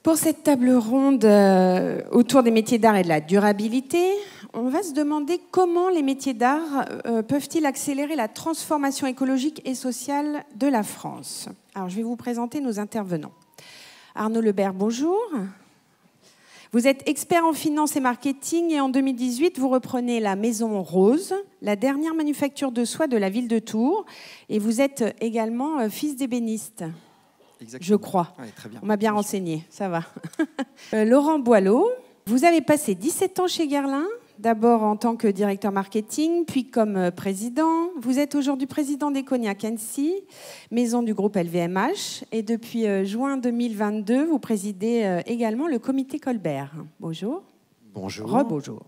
Pour cette table ronde autour des métiers d'art et de la durabilité, on va se demander comment les métiers d'art peuvent-ils accélérer la transformation écologique et sociale de la France. Alors, je vais vous présenter nos intervenants. Arnaud Lebert, bonjour. Vous êtes expert en finance et marketing et en 2018, vous reprenez la Maison Rose, la dernière manufacture de soie de la ville de Tours. Et vous êtes également fils d'ébéniste. Exactement. Je crois. Oui, très bien. On m'a bien renseigné, ça va. Laurent Boileau, vous avez passé 17 ans chez Guerlain, d'abord en tant que directeur marketing, puis comme président. Vous êtes aujourd'hui président des Cognacs Annecy, maison du groupe LVMH. Et depuis juin 2022, vous présidez également le comité Colbert. Bonjour. Bonjour. Rebonjour.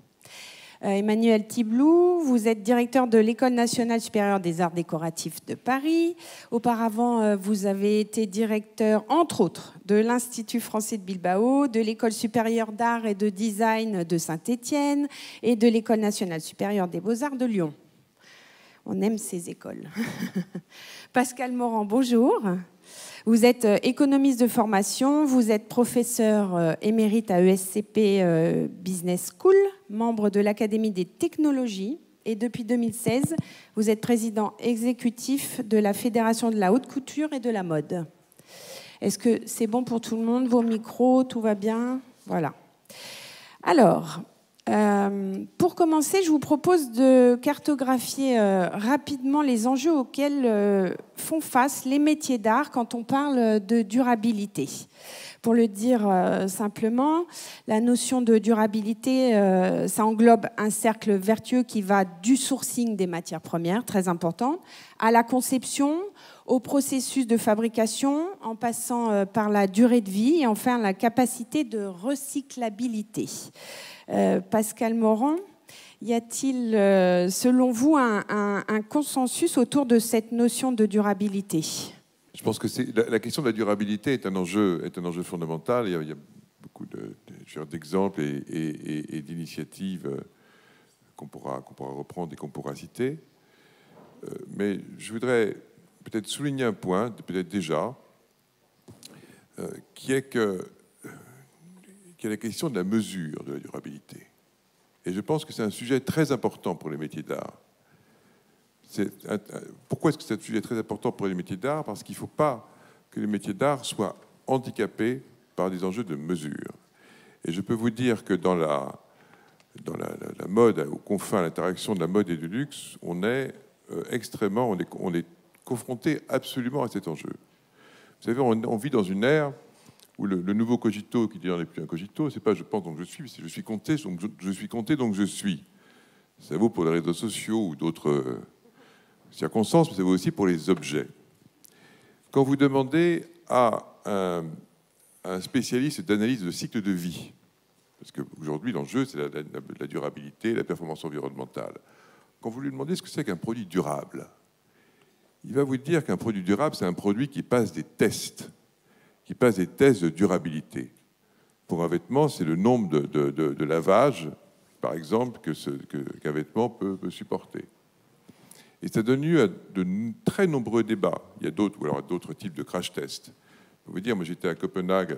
Emmanuel Tiblou, vous êtes directeur de l'École nationale supérieure des arts décoratifs de Paris. Auparavant, vous avez été directeur, entre autres, de l'Institut français de Bilbao, de l'École supérieure d'art et de design de Saint-Étienne et de l'École nationale supérieure des beaux-arts de Lyon. On aime ces écoles. Pascal Morand, bonjour. Vous êtes économiste de formation, vous êtes professeur émérite à ESCP Business School, membre de l'Académie des technologies et depuis 2016, vous êtes président exécutif de la Fédération de la haute couture et de la mode. Est-ce que c'est bon pour tout le monde, vos micros, tout va bien? Voilà. Alors, pour commencer, je vous propose de cartographier rapidement les enjeux auxquels font face les métiers d'art quand on parle de durabilité. Pour le dire simplement, la notion de durabilité, ça englobe un cercle vertueux qui va du sourcing des matières premières, très important, à la conception, au processus de fabrication, en passant par la durée de vie et enfin la capacité de recyclabilité. Pascal Morand, y a-t-il, selon vous, un consensus autour de cette notion de durabilité ? Je pense que la question de la durabilité est un enjeu fondamental. Il y a beaucoup d'exemples et d'initiatives qu'on pourra reprendre et qu'on pourra citer. Mais je voudrais peut-être souligner un point, peut-être déjà, qui est la question de la mesure de la durabilité. Et je pense que c'est un sujet très important pour les métiers d'art. Pourquoi est-ce que c'est un sujet très important pour les métiers d'art? Parce qu'il ne faut pas que les métiers d'art soient handicapés par des enjeux de mesure. Et je peux vous dire que dans la mode, aux confins, l'interaction de la mode et du luxe, on est confronté absolument à cet enjeu. Vous savez, on vit dans une ère où le nouveau cogito, qui d'ailleurs n'est plus un cogito, c'est pas je pense donc je suis, c'est je suis compté, donc je suis compté donc je suis. Ça vaut pour les réseaux sociaux ou d'autres circonstances, mais ça vaut aussi pour les objets. Quand vous demandez à un spécialiste d'analyse de cycle de vie, parce qu'aujourd'hui l'enjeu c'est la durabilité, la performance environnementale, quand vous lui demandez ce que c'est qu'un produit durable, il va vous dire qu'un produit durable c'est un produit qui passe des tests de durabilité. Pour un vêtement, c'est le nombre de lavages, par exemple, qu'un vêtement peut supporter. Et ça donne lieu à de très nombreux débats. Il y a d'autres types de crash tests. Je peux vous dire, moi j'étais à Copenhague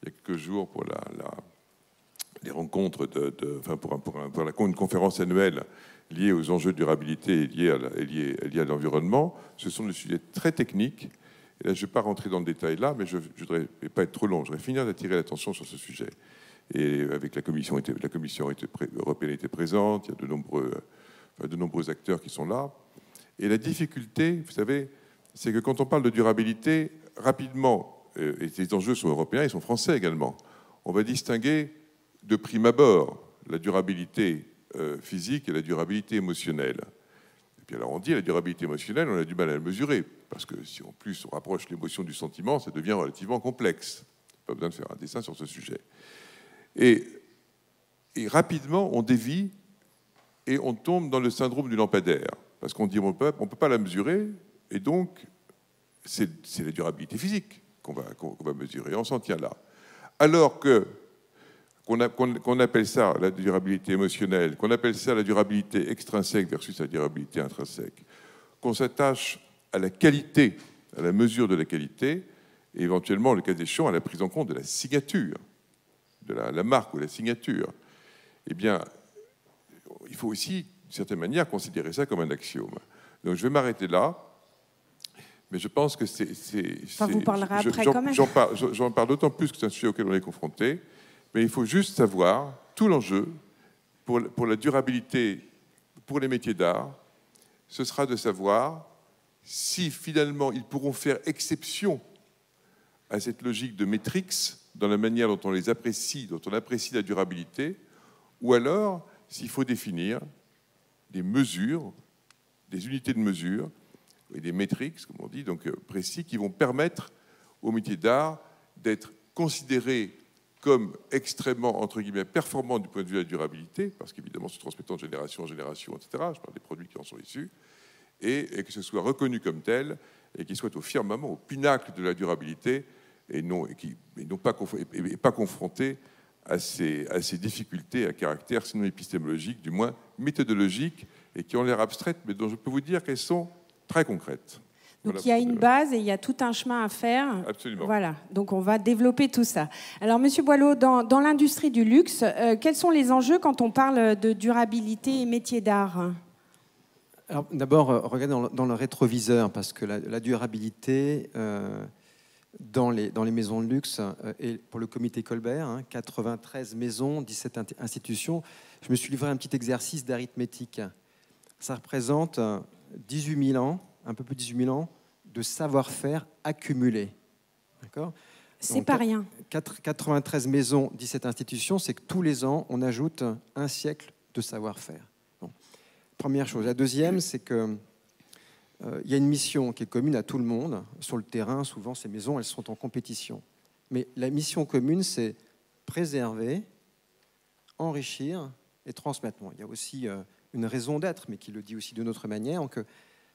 il y a quelques jours pour les rencontres, pour une conférence annuelle liée aux enjeux de durabilité et liée à l'environnement. Ce sont des sujets très techniques. Et là, je ne vais pas rentrer dans le détail là, mais je ne voudrais pas être trop long. Je voudrais finir d'attirer l'attention sur ce sujet. Et avec la Commission européenne était présente, il y a de nombreux acteurs qui sont là. Et la difficulté, vous savez, c'est que quand on parle de durabilité, rapidement, et ces enjeux sont européens, ils sont français également, on va distinguer de prime abord la durabilité physique et la durabilité émotionnelle. Et puis alors on dit la durabilité émotionnelle, on a du mal à la mesurer, parce que si en plus on rapproche l'émotion du sentiment, ça devient relativement complexe. Pas besoin de faire un dessin sur ce sujet. Et rapidement, on dévie et on tombe dans le syndrome du lampadaire, parce qu'on dit on peut pas la mesurer, et donc c'est la durabilité physique qu'on va mesurer, on s'en tient là. Alors qu'on appelle ça la durabilité émotionnelle, qu'on appelle ça la durabilité extrinsèque versus la durabilité intrinsèque, qu'on s'attache à la qualité, à la mesure de la qualité, et éventuellement, le cas échéant, à la prise en compte de la signature, de la marque ou la signature, eh bien, il faut aussi, d'une certaine manière, considérer ça comme un axiome. Donc je vais m'arrêter là, mais je pense que c'est... Enfin, vous parlerez après quand même. J'en parle d'autant plus que c'est un sujet auquel on est confronté, mais il faut juste savoir tout l'enjeu pour la durabilité, pour les métiers d'art, ce sera de savoir si finalement ils pourront faire exception à cette logique de métriques dans la manière dont on les apprécie, dont on apprécie la durabilité, ou alors s'il faut définir des mesures, des unités de mesure et des métriques, comme on dit, donc précis, qui vont permettre aux métiers d'art d'être considérés comme extrêmement, entre guillemets, performants du point de vue de la durabilité, parce qu'évidemment, se transmettant de génération en génération, etc., je parle des produits qui en sont issus, et que ce soit reconnu comme tel, et qu'ils soient au firmament, au pinacle de la durabilité, et pas confrontés à ces difficultés à caractère sinon épistémologique, du moins méthodologique, et qui ont l'air abstraites, mais dont je peux vous dire qu'elles sont très concrètes. Donc voilà, il y a une base et il y a tout un chemin à faire. Absolument. Voilà, donc on va développer tout ça. Alors, Monsieur Boileau, dans l'industrie du luxe, quels sont les enjeux quand on parle de durabilité et métier d'art ? Alors, d'abord, regardez dans le rétroviseur, parce que la durabilité dans les maisons de luxe, et pour le comité Colbert, 93 maisons, 17 institutions, je me suis livré un petit exercice d'arithmétique. Ça représente 18 000 ans, un peu plus de 18 000 ans, de savoir-faire accumulé. D'accord ? C'est pas rien. 93 maisons, 17 institutions, c'est que tous les ans, on ajoute un siècle de savoir-faire. Bon. Première chose. La deuxième, c'est que il y a une mission qui est commune à tout le monde. Sur le terrain, souvent, ces maisons, elles sont en compétition. Mais la mission commune, c'est préserver, enrichir et transmettre. Bon, il y a aussi une raison d'être, mais qui le dit aussi d'une autre manière. Donc,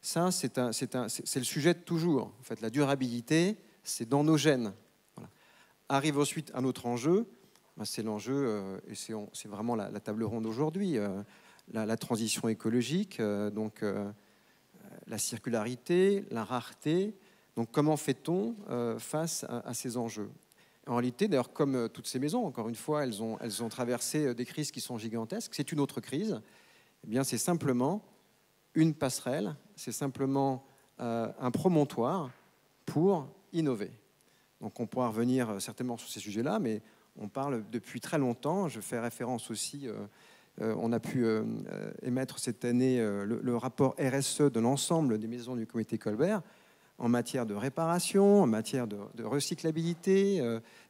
ça, c'est le sujet de toujours. En fait, la durabilité, c'est dans nos gènes. Voilà. Arrive ensuite un autre enjeu. C'est l'enjeu, et c'est vraiment la table ronde aujourd'hui, la transition écologique, la circularité, la rareté. Donc, comment fait-on face à ces enjeux ? En réalité, d'ailleurs, comme toutes ces maisons, encore une fois, elles ont traversé des crises qui sont gigantesques. C'est une autre crise. Eh bien, c'est simplement une passerelle, c'est simplement un promontoire pour innover. Donc, on pourra revenir certainement sur ces sujets-là, mais on parle depuis très longtemps. Je fais référence aussi... on a pu émettre cette année le rapport RSE de l'ensemble des maisons du comité Colbert en matière de réparation, en matière de recyclabilité,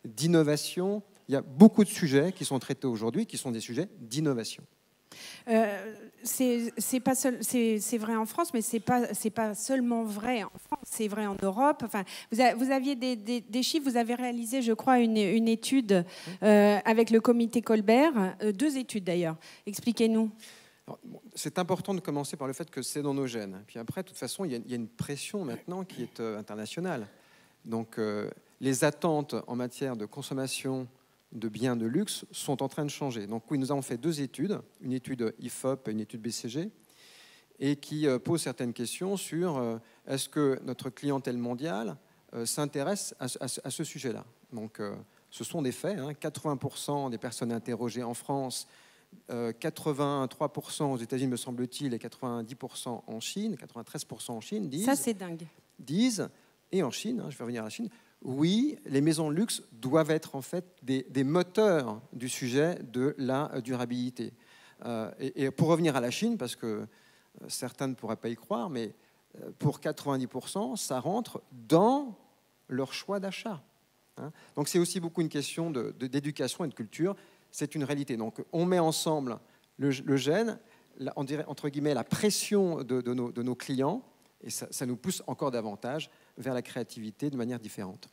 d'innovation. Il y a beaucoup de sujets qui sont traités aujourd'hui qui sont des sujets d'innovation. C'est vrai en France, mais c'est pas seulement vrai en France, c'est vrai en Europe. Enfin, vous aviez des chiffres, vous avez réalisé, je crois, une étude avec le comité Colbert, 2 études d'ailleurs. Expliquez-nous. C'est important de commencer par le fait que c'est dans nos gènes. Puis après, de toute façon, il y a une pression maintenant qui est internationale. Donc, les attentes en matière de consommation de biens de luxe sont en train de changer. Donc oui, nous avons fait 2 études, une étude IFOP et une étude BCG, et qui posent certaines questions sur est-ce que notre clientèle mondiale s'intéresse à ce sujet-là. Donc ce sont des faits, 80% des personnes interrogées en France, 83% aux États-Unis me semble-t-il, et 90% en Chine, 93% en Chine disent... Ça c'est dingue. Disent, et en Chine, je vais revenir à la Chine, oui, les maisons de luxe doivent être en fait des moteurs du sujet de la durabilité. Et pour revenir à la Chine, parce que certains ne pourraient pas y croire, mais pour 90%, ça rentre dans leur choix d'achat. Donc c'est aussi beaucoup une question d'éducation et de culture. C'est une réalité. Donc on met ensemble le gène, on dirait entre guillemets la pression de nos clients, et ça nous pousse encore davantage vers la créativité de manière différente.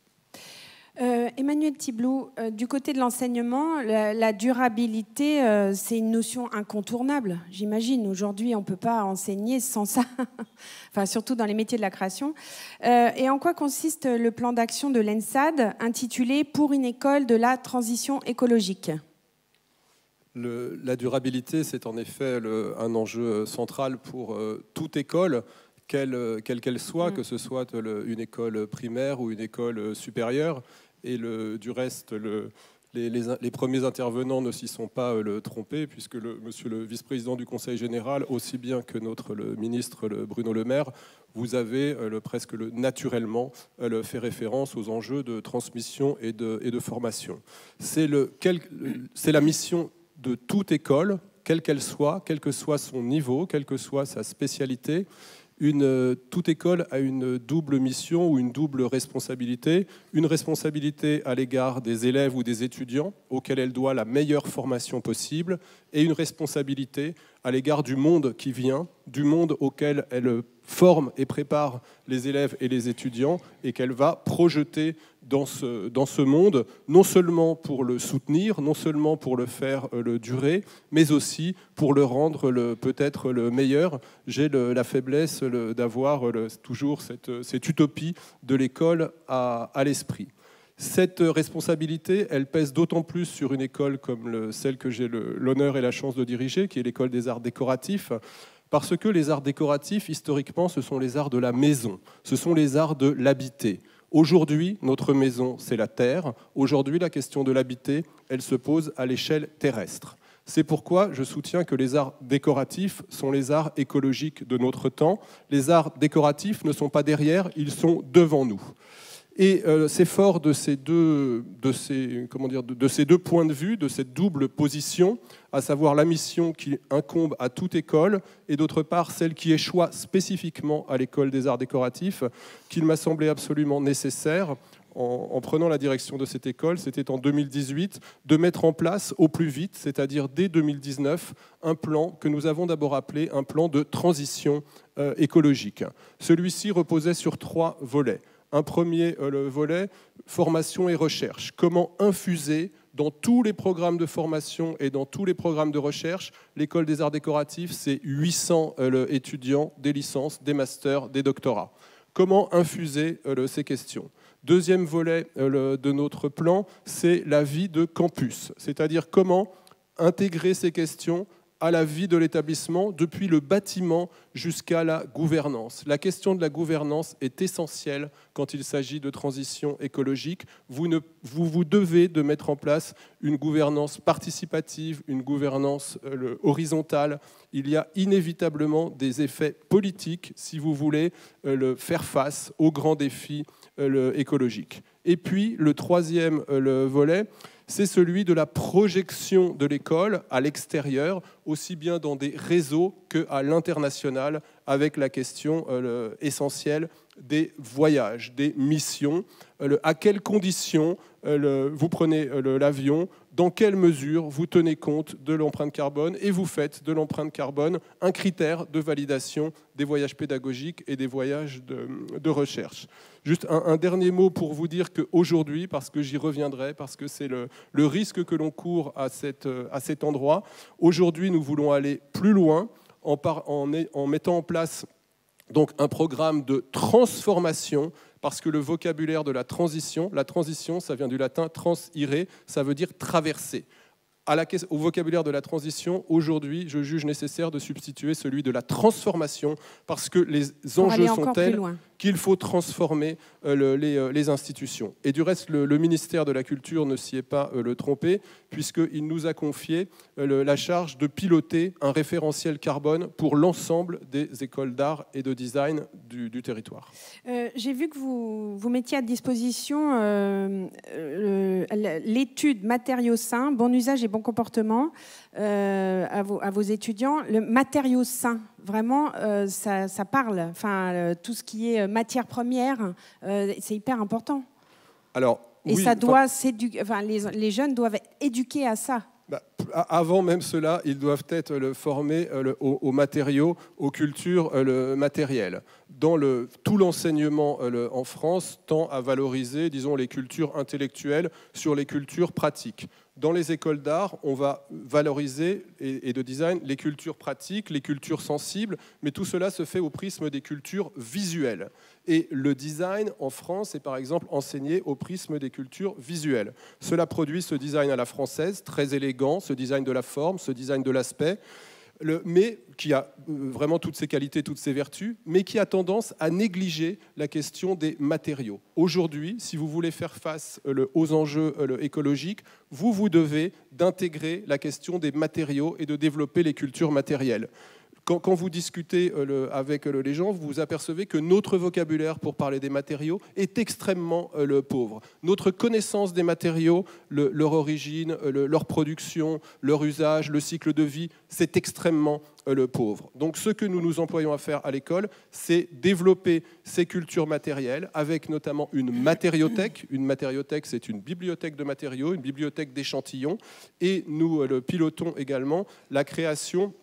Emmanuel Tiblou, du côté de l'enseignement, la durabilité, c'est une notion incontournable, j'imagine. Aujourd'hui, on ne peut pas enseigner sans ça, enfin, surtout dans les métiers de la création. Et en quoi consiste le plan d'action de l'ENSAD intitulé « Pour une école de la transition écologique » ? La durabilité, c'est en effet un enjeu central pour toute école quelle qu'elle soit, que ce soit une école primaire ou une école supérieure. Et du reste, les premiers intervenants ne s'y sont pas trompés, puisque monsieur le vice-président du Conseil général, aussi bien que le ministre Bruno Le Maire, vous avez presque naturellement fait référence aux enjeux de transmission et de formation. C'est la mission de toute école, quelle qu'elle soit, quel que soit son niveau, quelle que soit sa spécialité. Toute école a une double mission ou une double responsabilité. Une responsabilité à l'égard des élèves ou des étudiants auxquels elle doit la meilleure formation possible, et une responsabilité à l'égard du monde qui vient, du monde auquel elle forme et prépare les élèves et les étudiants, et qu'elle va projeter dans ce monde, non seulement pour le soutenir, non seulement pour le faire durer, mais aussi pour le rendre peut-être le meilleur. J'ai la faiblesse d'avoir toujours cette utopie de l'école à l'esprit. Cette responsabilité, elle pèse d'autant plus sur une école comme celle que j'ai l'honneur et la chance de diriger, qui est l'école des arts décoratifs, parce que les arts décoratifs, historiquement, ce sont les arts de la maison, ce sont les arts de l'habiter. Aujourd'hui, notre maison, c'est la terre. Aujourd'hui, la question de l'habiter, elle se pose à l'échelle terrestre. C'est pourquoi je soutiens que les arts décoratifs sont les arts écologiques de notre temps. Les arts décoratifs ne sont pas derrière, ils sont devant nous. Et c'est fort de ces deux points de vue, de cette double position, à savoir la mission qui incombe à toute école et d'autre part celle qui échoit spécifiquement à l'école des arts décoratifs, qu'il m'a semblé absolument nécessaire, en prenant la direction de cette école, c'était en 2018, de mettre en place au plus vite, c'est-à-dire dès 2019, un plan que nous avons d'abord appelé un plan de transition écologique. Celui-ci reposait sur 3 volets. Un premier volet, formation et recherche. Comment infuser dans tous les programmes de formation et dans tous les programmes de recherche, l'école des arts décoratifs, c'est 800 étudiants, des licences, des masters, des doctorats. Comment infuser ces questions ? Deuxième volet de notre plan, c'est la vie de campus, c'est-à-dire comment intégrer ces questions à la vie de l'établissement, depuis le bâtiment jusqu'à la gouvernance. La question de la gouvernance est essentielle quand il s'agit de transition écologique. Vous devez de mettre en place une gouvernance participative, une gouvernance horizontale. Il y a inévitablement des effets politiques si vous voulez faire face aux grands défis écologiques. Et puis, le troisième volet, c'est celui de la projection de l'école à l'extérieur, aussi bien dans des réseaux qu'à l'international, avec la question essentielle des voyages, des missions. À quelles conditions vous prenez l'avion, dans quelle mesure vous tenez compte de l'empreinte carbone et vous faites de l'empreinte carbone un critère de validation des voyages pédagogiques et des voyages de recherche. Juste un dernier mot pour vous dire qu'aujourd'hui, parce que j'y reviendrai, parce que c'est le risque que l'on court à cet endroit, aujourd'hui nous voulons aller plus loin en mettant en place donc un programme de transformation, parce que le vocabulaire de la transition, ça vient du latin transire, ça veut dire traverser. Au vocabulaire de la transition, aujourd'hui, je juge nécessaire de substituer celui de la transformation, parce que les enjeux sont tels qu'il faut transformer les institutions. Et du reste, le ministère de la Culture ne s'y est pas trompé, puisqu'il nous a confié la charge de piloter un référentiel carbone pour l'ensemble des écoles d'art et de design du territoire. J'ai vu que vous mettiez à disposition l'étude matériaux sains, bon usage et bon comportement à vos étudiants. Le matériau sain, vraiment, ça parle. Enfin, tout ce qui est matière première, c'est hyper important. Alors, et oui, ça doit les jeunes doivent être éduqués à ça. Avant même cela, ils doivent être formés aux matériaux, aux cultures matérielles. Tout l'enseignement en France tend à valoriser, disons, les cultures intellectuelles sur les cultures pratiques. Dans les écoles d'art, on va valoriser et de design les cultures pratiques, les cultures sensibles, mais tout cela se fait au prisme des cultures visuelles. Et le design en France est par exemple enseigné au prisme des cultures visuelles. Cela produit ce design à la française, très élégant, ce design de la forme, ce design de l'aspect. mais qui a vraiment toutes ses qualités, toutes ses vertus, mais qui a tendance à négliger la question des matériaux. Aujourd'hui, si vous voulez faire face aux enjeux écologiques, vous devez d'intégrer la question des matériaux et de développer les cultures matérielles. Quand vous discutez avec les gens, vous vous apercevez que notre vocabulaire pour parler des matériaux est extrêmement pauvre. Notre connaissance des matériaux, leur origine, leur production, leur usage, le cycle de vie, c'est extrêmement pauvre. Donc ce que nous nous employons à faire à l'école, c'est développer ces cultures matérielles avec notamment une matériothèque. Une matériothèque, c'est une bibliothèque de matériaux, une bibliothèque d'échantillons. Et nous pilotons également la création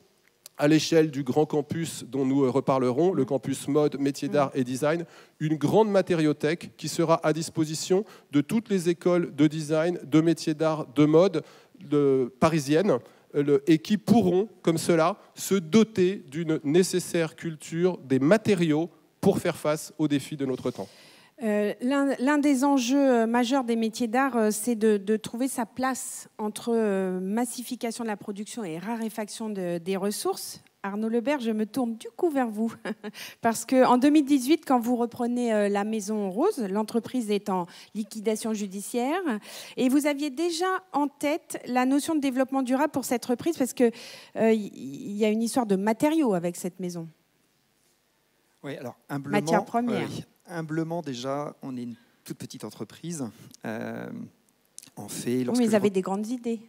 à l'échelle du grand campus dont nous reparlerons, le campus mode, métiers d'art et design, une grande matériothèque qui sera à disposition de toutes les écoles de design, de métiers d'art, de mode parisiennes, et qui pourront, comme cela, se doter d'une nécessaire culture des matériaux pour faire face aux défis de notre temps. L'un des enjeux majeurs des métiers d'art, c'est de trouver sa place entre massification de la production et raréfaction des ressources. Arnaud Lebert, je me tourne du coup vers vous, parce qu'en 2018, quand vous reprenez la Maison Rose, l'entreprise est en liquidation judiciaire, et vous aviez déjà en tête la notion de développement durable pour cette reprise, parce qu'il y a une histoire de matériaux avec cette maison. Oui, alors humblement, matières premières. Humblement, déjà, on est une toute petite entreprise. On fait. Oui, mais vous avez des grandes idées.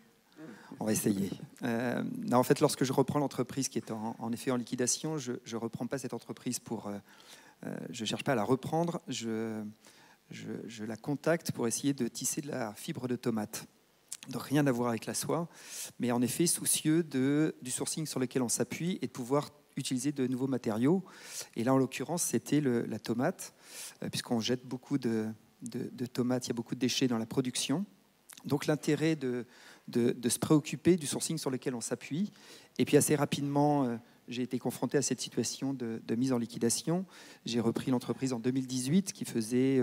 On va essayer. Non, en fait, lorsque je reprends l'entreprise qui est en effet en liquidation, je ne reprends pas cette entreprise pour. Je ne cherche pas à la reprendre. Je la contacte pour essayer de tisser de la fibre de tomate. Donc rien à voir avec la soie, mais en effet soucieux du sourcing sur lequel on s'appuie et de pouvoir utiliser de nouveaux matériaux. Et là, en l'occurrence, c'était la tomate, puisqu'on jette beaucoup de tomates, il y a beaucoup de déchets dans la production. Donc l'intérêt de se préoccuper du sourcing sur lequel on s'appuie. Et puis assez rapidement, j'ai été confronté à cette situation de mise en liquidation. J'ai repris l'entreprise en 2018 qui faisait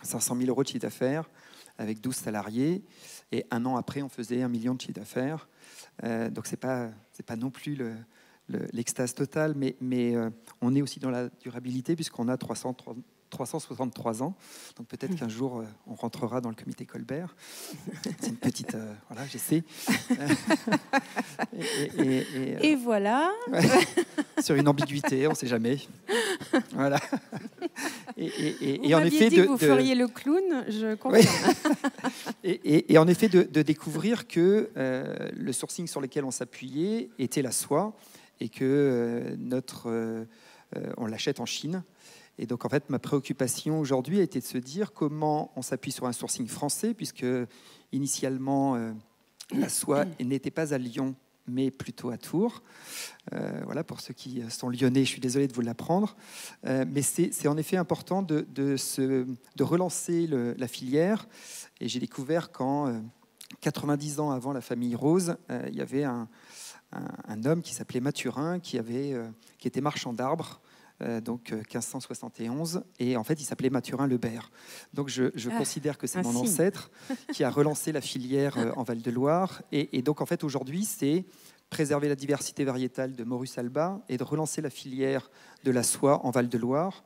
500 000 euros de chiffre d'affaires avec 12 salariés. Et un an après, on faisait 1 million de chiffre d'affaires. Donc c'est pas non plus l'extase totale, mais on est aussi dans la durabilité puisqu'on a 363 ans. Donc peut-être qu'un jour, on rentrera dans le comité Colbert. C'est une petite... voilà, j'essaie. Et voilà. Sur une ambiguïté, on ne sait jamais. Voilà. Vous m'aviez dit que vous feriez le clown, je confirme. Oui. Et en effet, de découvrir que le sourcing sur lequel on s'appuyait était la soie et que on l'achète en Chine. Et donc, en fait, ma préoccupation aujourd'hui a été de se dire comment on s'appuie sur un sourcing français, puisque initialement, la soie n'était pas à Lyon, mais plutôt à Tours. Voilà, pour ceux qui sont lyonnais, je suis désolé de vous l'apprendre. Mais c'est en effet important de relancer la filière. Et j'ai découvert qu'en 90 ans avant la famille Rose, il y avait un homme qui s'appelait Mathurin, qui était marchand d'arbres, donc 1571, et en fait il s'appelait Mathurin Lebert. Donc je considère que c'est mon ancêtre qui a relancé la filière en Val-de-Loire, et donc en fait aujourd'hui c'est préserver la diversité variétale de Morus alba et de relancer la filière de la soie en Val-de-Loire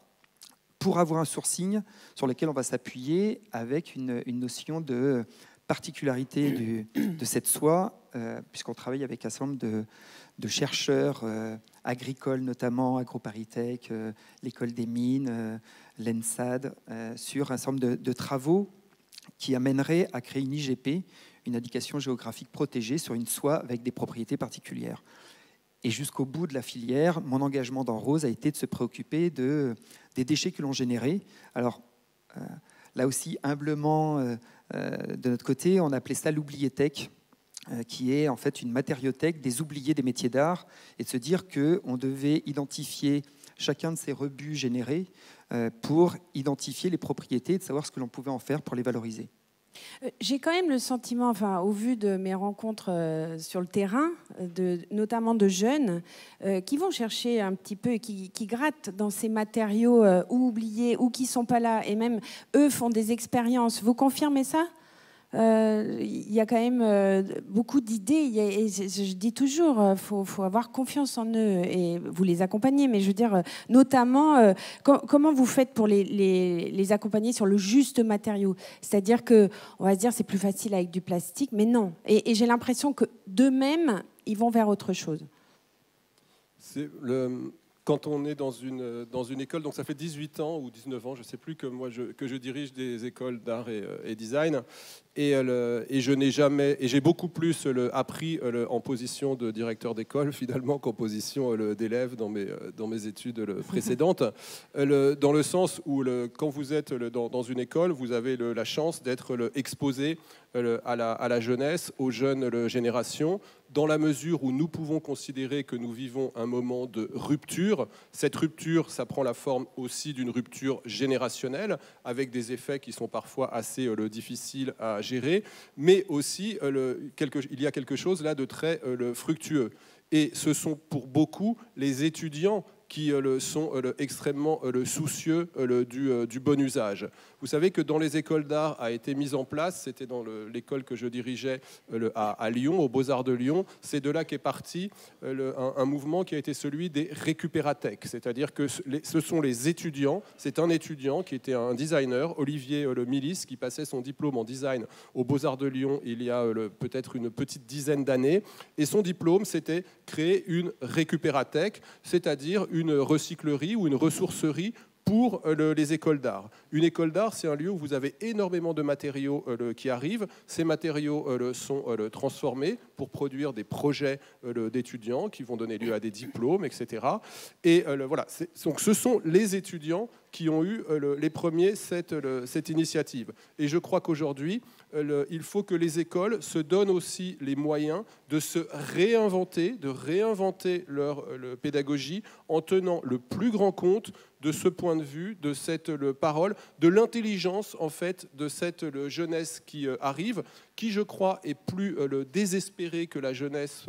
pour avoir un sourcing sur lequel on va s'appuyer avec une notion de particularité de cette soie, puisqu'on travaille avec un certain nombre de chercheurs agricoles, notamment AgroParisTech, l'École des Mines, l'ENSAD, sur un certain nombre de travaux qui amèneraient à créer une IGP, une indication géographique protégée sur une soie avec des propriétés particulières. Et jusqu'au bout de la filière, mon engagement dans Rose a été de se préoccuper des déchets que l'on générait. Alors, là aussi, humblement, de notre côté, on appelait ça l'oubliéthèque, qui est en fait une matériothèque des oubliés des métiers d'art, et de se dire qu'on devait identifier chacun de ces rebuts générés pour identifier les propriétés et de savoir ce que l'on pouvait en faire pour les valoriser. J'ai quand même le sentiment, enfin, au vu de mes rencontres sur le terrain, notamment de jeunes, qui vont chercher un petit peu, qui grattent dans ces matériaux ou oubliés ou qui ne sont pas là, et même eux font des expériences. Vous confirmez ça ? Il y a quand même beaucoup d'idées. Et je dis toujours, faut avoir confiance en eux et vous les accompagnez. Mais je veux dire, notamment, comment vous faites pour les accompagner sur le juste matériau? C'est-à-dire que, on va se dire, c'est plus facile avec du plastique, mais non. Et j'ai l'impression que d'eux-mêmes, ils vont vers autre chose. Quand on est dans une école, donc ça fait 18 ans ou 19 ans, je ne sais plus, que je dirige des écoles d'art et design, et j'ai beaucoup plus appris en position de directeur d'école finalement qu'en position d'élève dans mes études précédentes, dans le sens où quand vous êtes dans une école, vous avez la chance d'être exposé à la jeunesse, aux jeunes générations, dans la mesure où nous pouvons considérer que nous vivons un moment de rupture. Cette rupture, ça prend la forme aussi d'une rupture générationnelle, avec des effets qui sont parfois assez difficiles à gérer, mais aussi il y a quelque chose là de très fructueux. Et ce sont pour beaucoup les étudiants qui sont extrêmement soucieux du bon usage. Vous savez que dans les écoles d'art a été mise en place, c'était dans l'école que je dirigeais à Lyon, aux Beaux-Arts de Lyon, c'est de là qu'est parti un mouvement qui a été celui des récupérathèques, c'est-à-dire que ce sont les étudiants, c'est un étudiant qui était un designer, Olivier Milis, qui passait son diplôme en design aux Beaux-Arts de Lyon il y a peut-être une petite dizaine d'années, et son diplôme c'était créer une récupérathèque, c'est-à-dire une recyclerie ou une ressourcerie pour les écoles d'art. Une école d'art, c'est un lieu où vous avez énormément de matériaux qui arrivent. Ces matériaux sont transformés pour produire des projets d'étudiants qui vont donner lieu à des diplômes, etc. Et voilà, donc ce sont les étudiants qui ont eu les premiers cette initiative. Et je crois qu'aujourd'hui, il faut que les écoles se donnent aussi les moyens de se réinventer, de réinventer leur pédagogie en tenant le plus grand compte de ce point de vue, de cette parole, de l'intelligence en fait de cette jeunesse qui arrive, qui je crois est plus désespérée que la jeunesse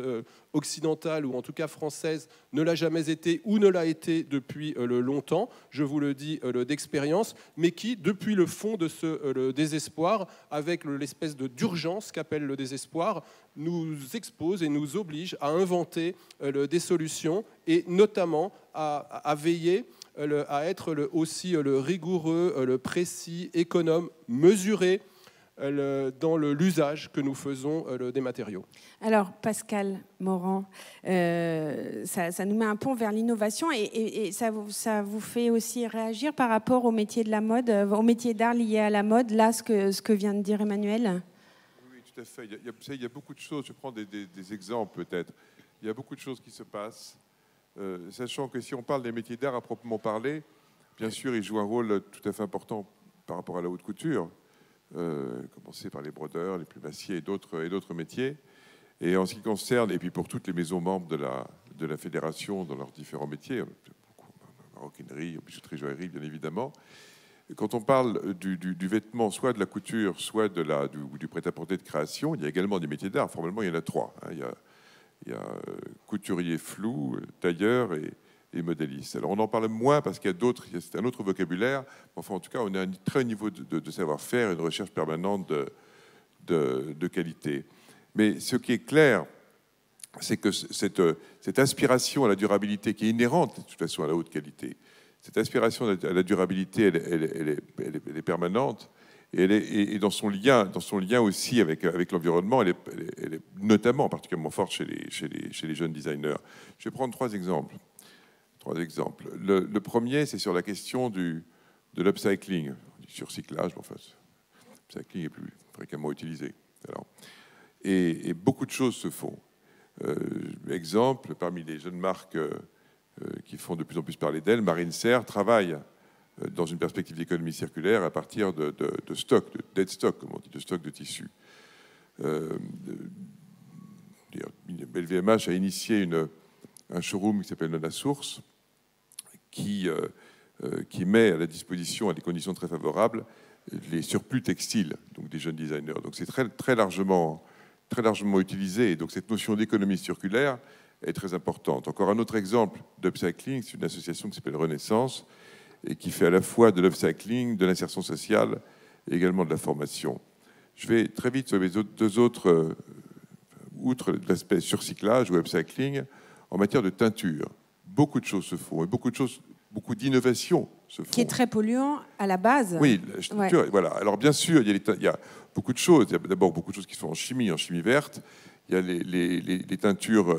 occidentale ou en tout cas française ne l'a jamais été ou ne l'a été depuis longtemps, je vous le dis d'expérience, mais qui depuis le fond de ce désespoir, avec l'espèce d'urgence qu'appelle le désespoir, nous expose et nous oblige à inventer des solutions et notamment à veiller à être aussi rigoureux, précis, économe, mesuré dans l'usage que nous faisons des matériaux. Alors, Pascal Morand, ça nous met un pont vers l'innovation et ça vous fait aussi réagir par rapport au métier de la mode, au métier d'art lié à la mode, là, ce que vient de dire Emmanuel? Oui, tout à fait. Il y a beaucoup de choses, je prends des exemples peut-être. Il y a beaucoup de choses qui se passent. Sachant que si on parle des métiers d'art à proprement parler, bien sûr, ils jouent un rôle tout à fait important par rapport à la haute couture, commencer par les brodeurs, les plumassiers et d'autres métiers. Et en ce qui concerne, et puis pour toutes les maisons membres de la fédération dans leurs différents métiers, maroquinerie, bijouterie, joaillerie, bien évidemment, quand on parle du vêtement, soit de la couture, soit du prêt-à-porter de création, il y a également des métiers d'art. Formellement, il y en a trois. Il y a couturier flou, tailleur et modéliste. Alors on en parle moins parce qu'il y a d'autres, c'est un autre vocabulaire. Enfin, en tout cas, on a un très haut niveau de savoir-faire et une recherche permanente de qualité. Mais ce qui est clair, c'est que cette aspiration à la durabilité qui est inhérente de toute façon à la haute qualité, cette aspiration à la durabilité, elle est permanente. Et dans son lien aussi avec l'environnement, elle est notamment particulièrement forte chez les jeunes designers. Je vais prendre trois exemples. Le premier, c'est sur la question de l'upcycling. On dit surcyclage, mais enfin, l'upcycling est plus fréquemment utilisé. Alors, et beaucoup de choses se font. Exemple, parmi les jeunes marques qui font de plus en plus parler d'elles, Marine Serre travaille dans une perspective d'économie circulaire à partir de stock, de dead stock, comme on dit, de stock de tissus. LVMH a initié un showroom qui s'appelle Nona Source, qui met à la disposition, à des conditions très favorables, les surplus textiles, donc des jeunes designers. Donc c'est très largement utilisé. Et donc cette notion d'économie circulaire est très importante. Encore un autre exemple d'upcycling, c'est une association qui s'appelle Renaissance, et qui fait à la fois de l'upcycling, de l'insertion sociale et également de la formation. Je vais très vite sur les deux autres, outre l'aspect surcyclage ou upcycling, en matière de teinture. Beaucoup de choses se font et beaucoup d'innovations se font. Qui est très polluant à la base. Oui, la teinture, voilà. Alors bien sûr, il y a beaucoup de choses. Il y a d'abord beaucoup de choses qui sont en chimie verte. Il y a les teintures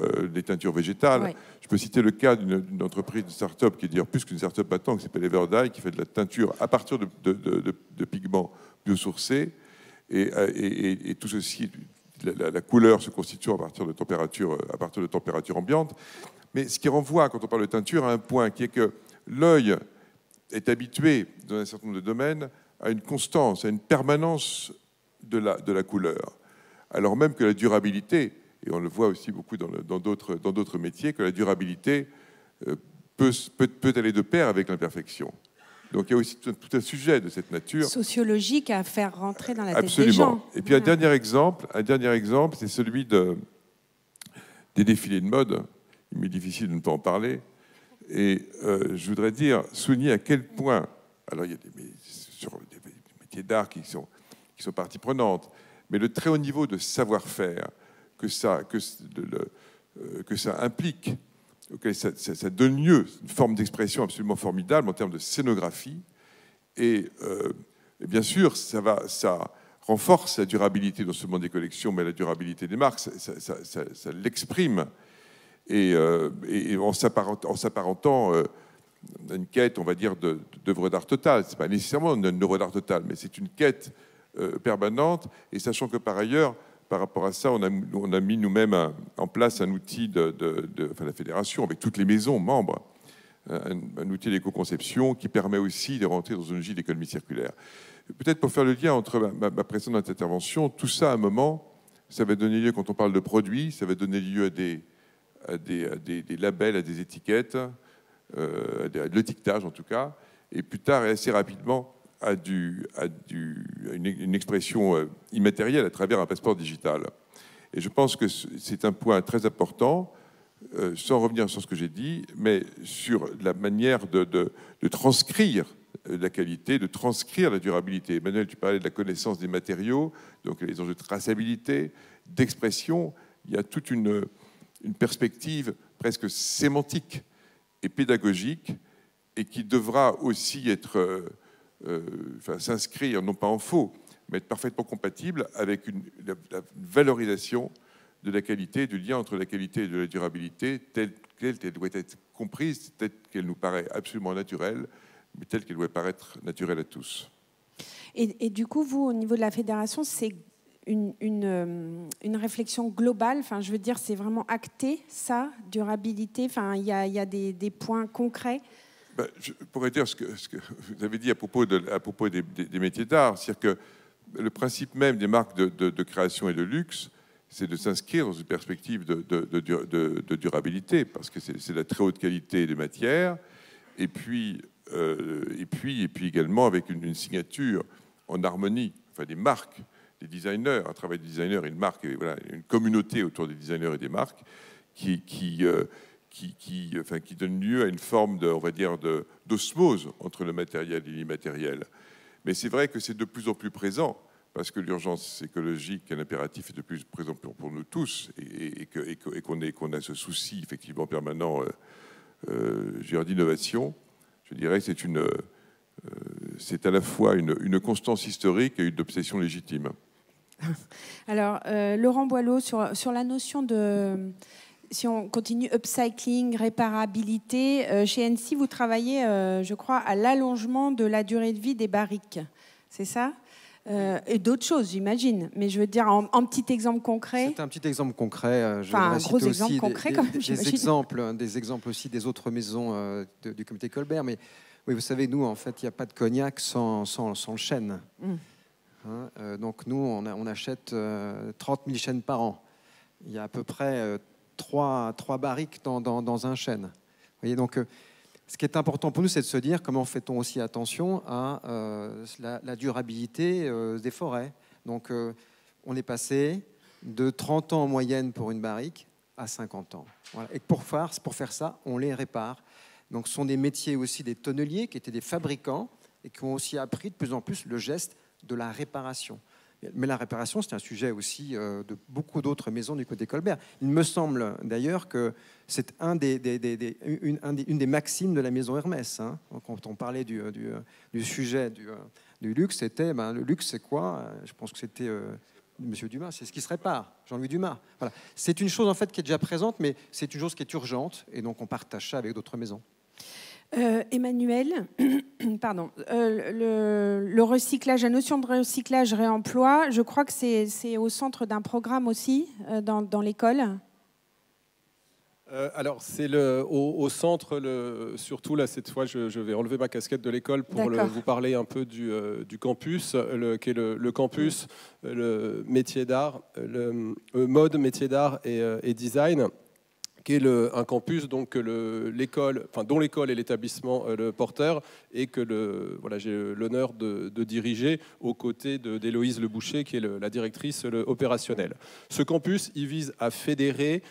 végétales. Ouais. Je peux citer le cas d'une entreprise de start-up qui est d'ailleurs plus qu'une start-up maintenant, qui s'appelle Everdye, qui fait de la teinture à partir de pigments biosourcés. Et tout ceci, la couleur se constitue à partir de température ambiante. Mais ce qui renvoie, quand on parle de teinture, à un point qui est que l'œil est habitué, dans un certain nombre de domaines, à une constance, à une permanence de la couleur. Alors même que la durabilité, et on le voit aussi beaucoup dans d'autres métiers, que la durabilité peut aller de pair avec l'imperfection. Donc il y a aussi tout un sujet de cette nature. Sociologique à faire rentrer dans la tête Absolument. des gens. Et puis un dernier exemple, c'est celui des défilés de mode. Il m'est difficile de ne pas en parler. Et je voudrais souligner à quel point, alors il y a des métiers d'art qui sont partie prenante, mais le très haut niveau de savoir-faire que ça implique, auquel ça donne lieu, une forme d'expression absolument formidable en termes de scénographie. Et bien sûr, ça renforce la durabilité non seulement des collections, mais la durabilité des marques. Ça l'exprime. Et en s'apparentant à une quête, on va dire, d'œuvre d'art totale. Ce n'est pas nécessairement une œuvre d'art totale, mais c'est une quête permanente. Et sachant que par ailleurs, par rapport à ça, on a mis nous-mêmes en place un outil enfin, la fédération, avec toutes les maisons membres, un outil d'éco-conception qui permet aussi de rentrer dans une logique d'économie circulaire. Peut-être pour faire le lien entre ma précédente intervention, tout ça, à un moment, ça va donner lieu, quand on parle de produits, ça va donner lieu à des labels, à des étiquettes, à de l'étiquetage en tout cas, et plus tard et assez rapidement à une expression immatérielle à travers un passeport digital. Et je pense que c'est un point très important, sans revenir sur ce que j'ai dit, mais sur la manière de transcrire la qualité, de transcrire la durabilité. Emmanuel, tu parlais de la connaissance des matériaux, donc les enjeux de traçabilité, d'expression. Il y a toute une perspective presque sémantique et pédagogique, et qui devra aussi être, s'inscrire non pas en faux, mais être parfaitement compatible avec la valorisation de la qualité, du lien entre la qualité et de la durabilité, telle qu'elle doit être comprise, telle qu'elle nous paraît absolument naturelle, mais telle qu'elle doit paraître naturelle à tous. Et du coup, vous, au niveau de la fédération, c'est une réflexion globale, enfin, je veux dire, c'est vraiment acté, ça, durabilité, enfin, il y a des points concrets. Je pourrais dire ce que vous avez dit à propos des métiers d'art, c'est-à-dire que le principe même des marques de création et de luxe, c'est de s'inscrire dans une perspective de durabilité, parce que c'est la très haute qualité des matières, et puis également avec une signature en harmonie, enfin des marques, des designers, un travail de designer, une marque, et voilà, une communauté autour des designers et des marques qui donne lieu à une forme d'osmose entre le matériel et l'immatériel. Mais c'est vrai que c'est de plus en plus présent, parce que l'urgence écologique et l'impératif est de plus présent pour nous tous, et qu'on a ce souci effectivement permanent d'innovation. Je dirais que c'est à la fois une constance historique et une obsession légitime. Alors, Laurent Boileau, sur la notion de... Si on continue, upcycling, réparabilité, chez NC, vous travaillez, je crois, à l'allongement de la durée de vie des barriques. C'est ça ? Et d'autres choses, j'imagine. Mais je veux dire, en petit exemple concret. C'est un petit exemple concret. Enfin, un gros exemple concret, quand même, des exemples aussi des autres maisons du comité Colbert. Mais oui, vous savez, nous, en fait, il n'y a pas de cognac sans le chêne. Donc, nous, on achète 30 000 chênes par an. Il y a à peu près 3 barriques dans un chêne. Vous voyez, donc, ce qui est important pour nous, c'est de se dire comment fait-on aussi attention à la durabilité des forêts. Donc, on est passé de 30 ans en moyenne pour une barrique à 50 ans. Voilà. Et pour faire ça, on les répare. Donc, ce sont des métiers aussi des tonneliers qui étaient des fabricants et qui ont aussi appris de plus en plus le geste de la réparation. Mais la réparation, c'est un sujet aussi de beaucoup d'autres maisons du côté Colbert. Il me semble d'ailleurs que c'est une des maximes de la maison Hermès. Hein. Quand on parlait du sujet du luxe, c'était le luxe, c'est quoi? Je pense que c'était Monsieur Dumas, c'est ce qui se répare, Jean-Louis Dumas. Voilà. C'est une chose en fait qui est déjà présente, mais c'est une chose qui est urgente, et donc on partage ça avec d'autres maisons. Emmanuel, pardon, le recyclage, la notion de recyclage, réemploi, je crois que c'est au centre d'un programme aussi dans l'école. Alors, c'est au centre, surtout là, cette fois, je vais enlever ma casquette de l'école pour vous parler un peu du campus, qui est le campus, le métier d'art, le mode, métier d'art et design, qui est un campus donc, dont l'école est l'établissement le porteur et que j'ai l'honneur de diriger aux côtés d'Héloïse Leboucher, qui est la directrice opérationnelle. Ce campus, il vise à fédérer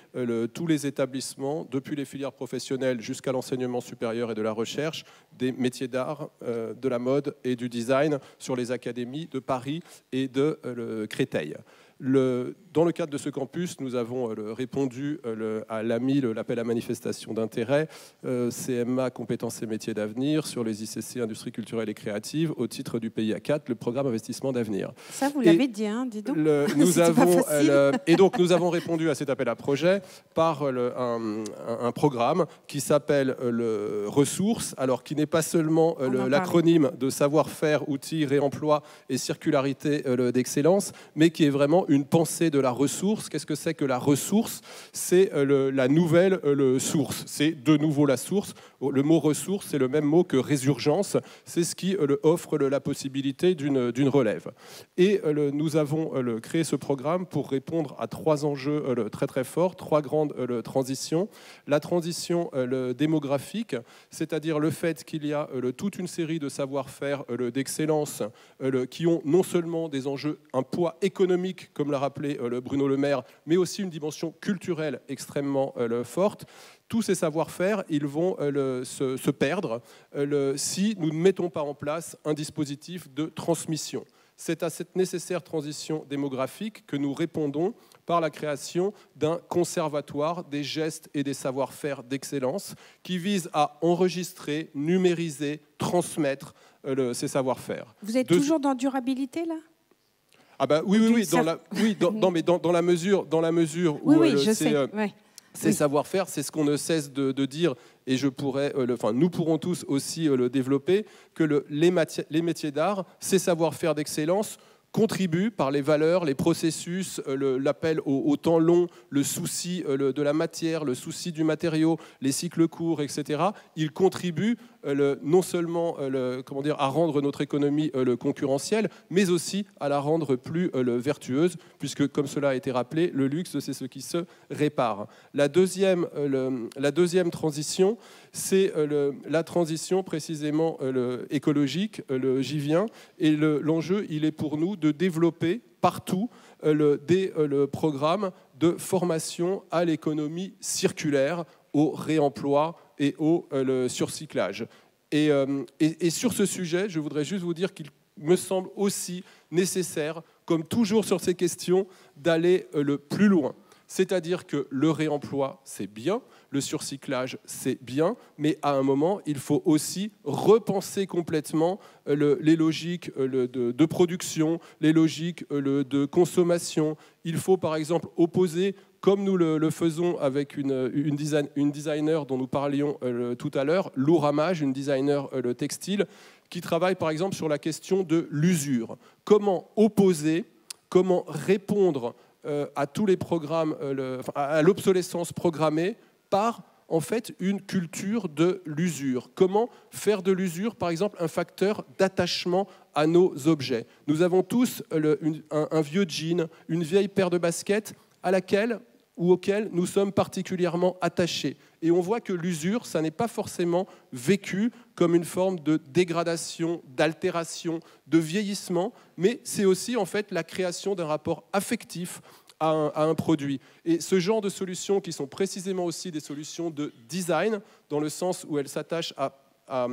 tous les établissements, depuis les filières professionnelles jusqu'à l'enseignement supérieur et de la recherche, des métiers d'art, de la mode et du design sur les académies de Paris et de Créteil. Dans le cadre de ce campus, nous avons répondu à l'AMI, l'appel à manifestation d'intérêt, CMA, compétences et métiers d'avenir, sur les ICC, industrie culturelle et créative, au titre du PIA 4, le programme investissement d'avenir. Ça, vous l'avez dit, hein, dis donc. Et donc, nous avons répondu à cet appel à projet par un programme qui s'appelle le Ressources, alors qui n'est pas seulement l'acronyme de savoir-faire, outils, réemploi et circularité d'excellence, mais qui est vraiment une pensée de la ressource. Qu'est-ce que c'est que la ressource? C'est la nouvelle source. C'est de nouveau la source. Le mot ressource, c'est le même mot que résurgence. C'est ce qui offre la possibilité d'une relève. Et nous avons créé ce programme pour répondre à 3 enjeux très très forts, 3 grandes transitions. La transition démographique, c'est-à-dire le fait qu'il y a toute une série de savoir-faire d'excellence qui ont non seulement des enjeux, un poids économique, comme l'a rappelé Bruno Le Maire, mais aussi une dimension culturelle extrêmement forte. Tous ces savoir-faire, ils vont se perdre si nous ne mettons pas en place un dispositif de transmission. C'est à cette nécessaire transition démographique que nous répondons par la création d'un conservatoire des gestes et des savoir-faire d'excellence qui vise à enregistrer, numériser, transmettre ces savoir-faire. Vous êtes toujours dans durabilité, là ? Ah bah oui, dans la mesure où ces savoir-faire, c'est ce qu'on ne cesse de dire, et nous pourrons tous aussi le développer, que les métiers d'art, ces savoir-faire d'excellence, contribuent par les valeurs, les processus, l'appel au temps long, le souci de la matière, le souci du matériau, les cycles courts, etc. Ils contribuent non seulement à rendre notre économie concurrentielle, mais aussi à la rendre plus vertueuse, puisque, comme cela a été rappelé, le luxe, c'est ce qui se répare. La deuxième transition, c'est la transition précisément écologique, j'y viens, et l'enjeu, il est pour nous de développer partout des programmes de formation à l'économie circulaire, au réemploi et au surcyclage. Et sur ce sujet, je voudrais juste vous dire qu'il me semble aussi nécessaire, comme toujours sur ces questions, d'aller le plus loin. C'est-à-dire que le réemploi, c'est bien, le surcyclage, c'est bien, mais à un moment, il faut aussi repenser complètement les logiques de production, les logiques de consommation. Il faut, par exemple, opposer, comme nous le faisons avec une designer dont nous parlions tout à l'heure, Lou Ramage, une designer textile, qui travaille, par exemple, sur la question de l'usure. Comment opposer, comment répondre à tous les programmes, à l'obsolescence programmée par en fait une culture de l'usure. Comment faire de l'usure, par exemple, un facteur d'attachement à nos objets. Nous avons tous un vieux jean, une vieille paire de baskets à laquelle ou auquel nous sommes particulièrement attachés. Et on voit que l'usure, ça n'est pas forcément vécu comme une forme de dégradation, d'altération, de vieillissement, mais c'est aussi en fait la création d'un rapport affectif à un produit. Et ce genre de solutions qui sont précisément aussi des solutions de design, dans le sens où elles s'attachent à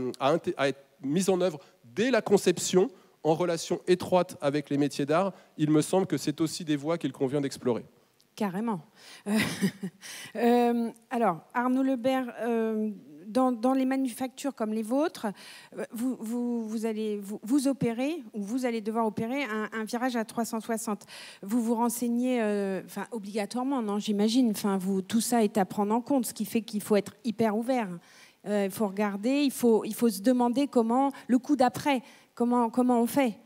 être mises en œuvre dès la conception, en relation étroite avec les métiers d'art, il me semble que c'est aussi des voies qu'il convient d'explorer. Carrément. Alors, Arnaud Lebert, dans les manufactures comme les vôtres, vous allez opérer, ou vous allez devoir opérer un virage à 360. Vous vous renseignez obligatoirement, non, j'imagine. Tout ça est à prendre en compte, ce qui fait qu'il faut être hyper ouvert. Il faut regarder, il faut se demander comment, le coup d'après, comment on fait.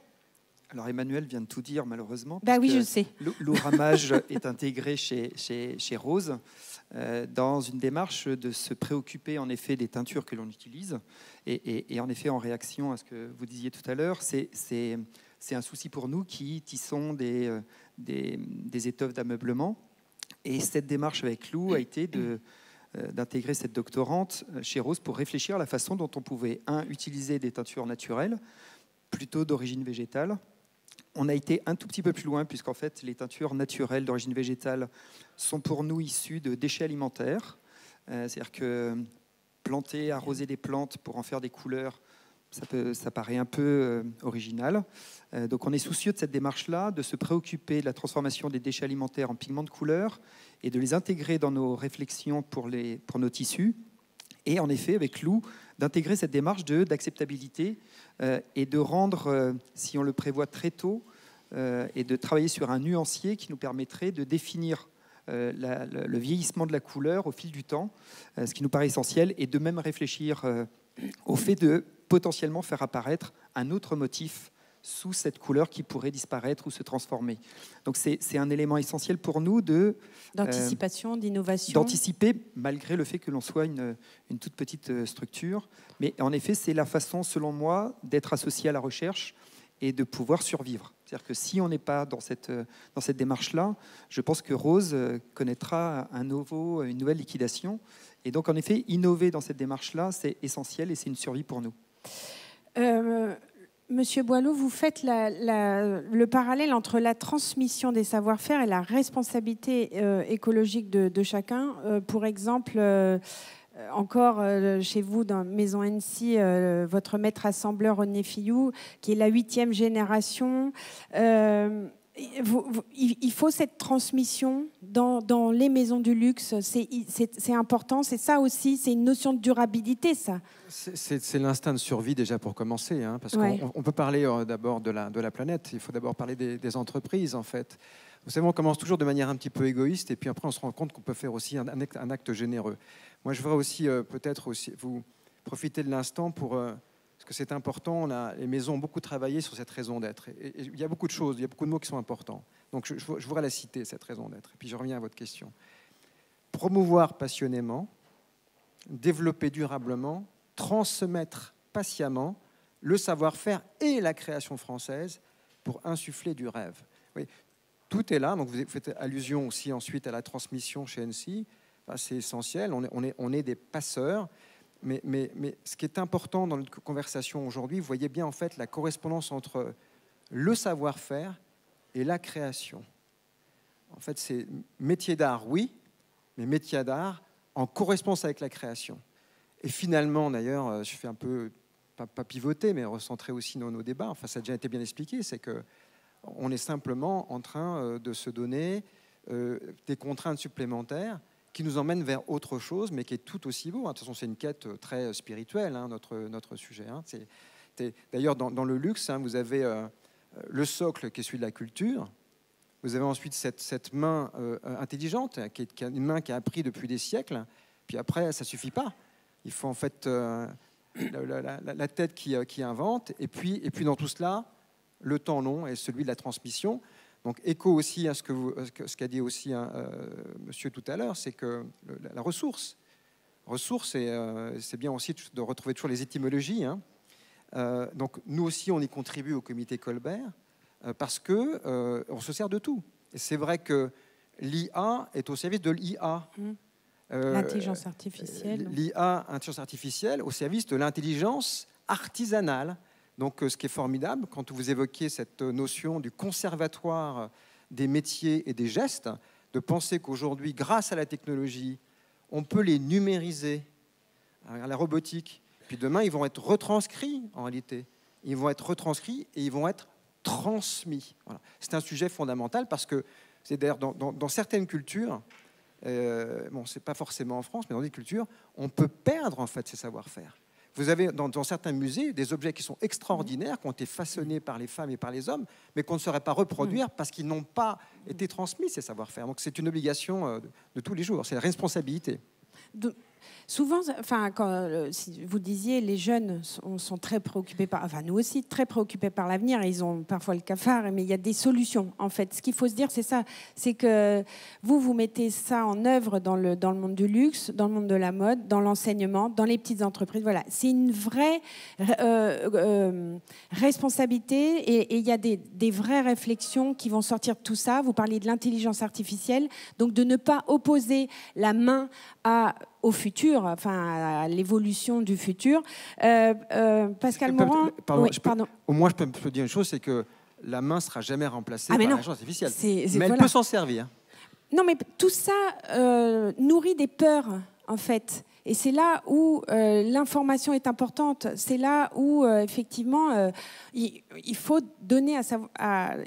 Alors Emmanuel vient de tout dire malheureusement. Bah oui, je sais. L'ouramage est intégré chez Rose dans une démarche de se préoccuper en effet des teintures que l'on utilise. Et en effet, en réaction à ce que vous disiez tout à l'heure, c'est un souci pour nous qui tissons des étoffes d'ameublement. Et cette démarche avec Lou a été d'intégrer cette doctorante chez Rose pour réfléchir à la façon dont on pouvait, utiliser des teintures naturelles, plutôt d'origine végétale. On a été un tout petit peu plus loin, puisqu'en fait, les teintures naturelles d'origine végétale sont pour nous issues de déchets alimentaires. C'est-à-dire que planter, arroser des plantes pour en faire des couleurs, ça paraît un peu original. Donc on est soucieux de cette démarche-là, de se préoccuper de la transformation des déchets alimentaires en pigments de couleur et de les intégrer dans nos réflexions pour nos tissus. Et en effet, avec Lou, d'intégrer cette démarche d'acceptabilité et de rendre, si on le prévoit très tôt, et de travailler sur un nuancier qui nous permettrait de définir le vieillissement de la couleur au fil du temps, ce qui nous paraît essentiel, et de même réfléchir au fait de potentiellement faire apparaître un autre motif sous cette couleur qui pourrait disparaître ou se transformer. Donc c'est un élément essentiel pour nous d'anticipation, d'innovation. D'anticiper, malgré le fait que l'on soit une toute petite structure. Mais en effet, c'est la façon, selon moi, d'être associé à la recherche et de pouvoir survivre. C'est-à-dire que si on n'est pas dans cette démarche-là, je pense que Rose connaîtra une nouvelle liquidation. Et donc, en effet, innover dans cette démarche-là, c'est essentiel et c'est une survie pour nous. Monsieur Boileau, vous faites le parallèle entre la transmission des savoir-faire et la responsabilité écologique de chacun. Pour exemple, encore chez vous, dans Maison Hennecy, votre maître assembleur René Fillou, qui est la 8e génération. Il faut cette transmission dans les maisons du luxe. C'est important. C'est ça aussi. C'est une notion de durabilité, ça. C'est l'instinct de survie déjà pour commencer, parce qu'on peut parler d'abord de la planète. Il faut d'abord parler des entreprises, en fait. Vous savez, on commence toujours de manière un petit peu égoïste, et puis après on se rend compte qu'on peut faire aussi un acte généreux. Moi, je voudrais aussi peut-être aussi vous profiter de l'instant pour parce que c'est important. Les maisons ont beaucoup travaillé sur cette raison d'être. Et il y a beaucoup de choses, il y a beaucoup de mots qui sont importants. Donc je voudrais la citer, cette raison d'être. Et puis je reviens à votre question. Promouvoir passionnément, développer durablement, transmettre patiemment le savoir-faire et la création française pour insuffler du rêve. Oui, tout est là. Donc vous faites allusion aussi ensuite à la transmission chez Hennecy. Enfin, c'est essentiel. On est des passeurs. Mais ce qui est important dans notre conversation aujourd'hui, vous voyez bien en fait la correspondance entre le savoir-faire et la création. En fait, c'est métier d'art, oui, mais métier d'art en correspondance avec la création. Et finalement, d'ailleurs, je fais un peu, pas pivoter, mais recentrer aussi nos débats. Enfin, ça a déjà été bien expliqué, c'est qu'on est simplement en train de se donner des contraintes supplémentaires qui nous emmène vers autre chose, mais qui est tout aussi beau. De toute façon, c'est une quête très spirituelle, notre sujet. D'ailleurs, dans le luxe, vous avez le socle qui est celui de la culture. Vous avez ensuite cette main intelligente, qui est une main qui a appris depuis des siècles. Puis après, ça ne suffit pas. Il faut en fait la tête qui invente. Et puis dans tout cela, le temps long est celui de la transmission. Donc, écho aussi à ce qu'a dit aussi monsieur tout à l'heure, c'est que la ressource, c'est bien aussi de retrouver toujours les étymologies. Donc, nous aussi, on y contribue au comité Colbert parce qu'on se sert de tout. Et c'est vrai que l'IA est au service de l'IA. L'intelligence artificielle. L'IA, intelligence artificielle, au service de l'intelligence artisanale. Donc, ce qui est formidable, quand vous évoquez cette notion du conservatoire des métiers et des gestes, de penser qu'aujourd'hui, grâce à la technologie, on peut les numériser à la robotique. Puis demain, ils vont être retranscrits, en réalité. ils vont être retranscrits et ils vont être transmis. Voilà. C'est un sujet fondamental parce que c'est d'ailleurs dans certaines cultures, bon, c'est pas forcément en France, mais dans des cultures, on peut perdre en fait ces savoir-faire. Vous avez dans certains musées des objets qui sont extraordinaires, qui ont été façonnés par les femmes et par les hommes, mais qu'on ne saurait pas reproduire parce qu'ils n'ont pas été transmis ces savoir-faire. Donc c'est une obligation de tous les jours, c'est la responsabilité. Souvent, enfin, si vous disiez, les jeunes sont très préoccupés par, enfin nous aussi, très préoccupés par l'avenir. Ils ont parfois le cafard, mais il y a des solutions. En fait, ce qu'il faut se dire, c'est ça, c'est que vous mettez ça en œuvre dans le monde du luxe, dans le monde de la mode, dans l'enseignement, dans les petites entreprises. Voilà, c'est une vraie responsabilité et il y a des vraies réflexions qui vont sortir de tout ça. Vous parliez de l'intelligence artificielle, donc de ne pas opposer la main au futur, enfin à l'évolution du futur. Pascal Morand, au moins je peux dire une chose, c'est que la main ne sera jamais remplacée par l'intelligence artificielle. Mais elle peut s'en servir. Non, mais tout ça nourrit des peurs, en fait. Et c'est là où l'information est importante. C'est là où, effectivement, il faut donner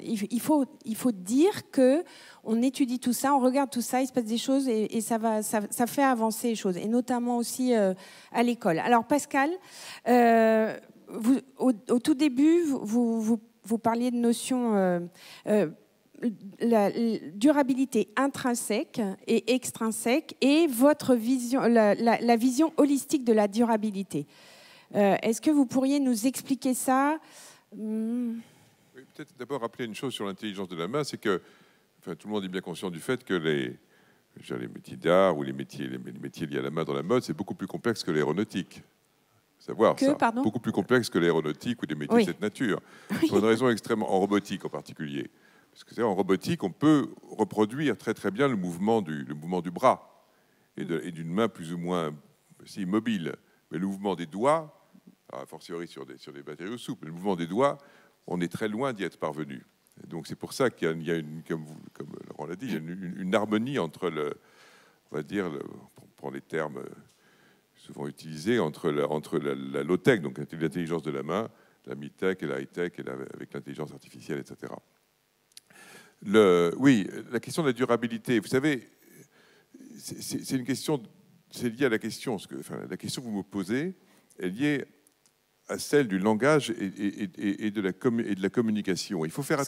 il faut dire que on étudie tout ça, on regarde tout ça, il se passe des choses et ça fait avancer les choses, et notamment aussi à l'école. Alors, Pascal, au tout début, vous parliez de notions... la durabilité intrinsèque et extrinsèque et votre vision, la vision holistique de la durabilité. Est-ce que vous pourriez nous expliquer ça? Oui, peut-être d'abord rappeler une chose sur l'intelligence de la main, c'est que tout le monde est bien conscient du fait que les métiers d'art ou les métiers liés à la main dans la mode, c'est beaucoup plus complexe que l'aéronautique. Beaucoup plus complexe que l'aéronautique ou des métiers de cette nature. Oui. Pour une raison extrêmement, en robotique en particulier. Parce que en robotique, on peut reproduire très très bien le mouvement du bras et d'une main plus ou moins si mobile. Mais le mouvement des doigts, a fortiori sur des matériaux souples, le mouvement des doigts, on est très loin d'y être parvenu. Et donc c'est pour ça qu'il y a comme Laurent l'a dit, il y a une harmonie entre on va dire, pour prendre les termes souvent utilisés, entre la low-tech, donc l'intelligence de la main, la mid-tech et la high-tech, avec l'intelligence artificielle, etc. Oui, la question de la durabilité, vous savez, c'est une question, c'est lié à la question, la question que vous me posez est liée à celle du langage et de la communication. Il faut faire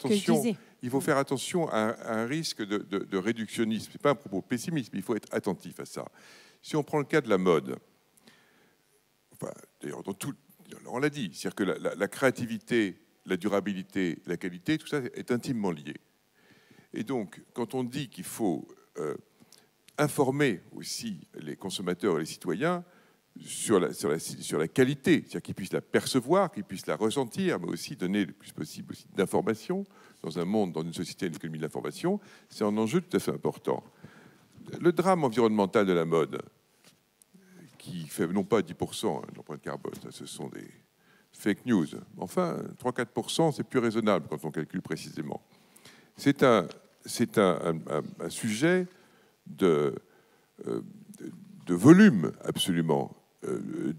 attention à un risque de réductionnisme. Ce n'est pas un propos pessimiste, mais il faut être attentif à ça. Si on prend le cas de la mode, d'ailleurs, on l'a dit, c'est-à-dire que la créativité, la durabilité, la qualité, tout ça est intimement lié. Et donc, quand on dit qu'il faut informer aussi les consommateurs et les citoyens sur la qualité, c'est-à-dire qu'ils puissent la percevoir, qu'ils puissent la ressentir, mais aussi donner le plus possible aussi d'informations dans un monde, dans une société, une économie de l'information, c'est un enjeu tout à fait important. Le drame environnemental de la mode, qui fait non pas 10% d'empreinte carbone, ce sont des fake news, enfin 3-4%, c'est plus raisonnable quand on calcule précisément. C'est un sujet de volume absolument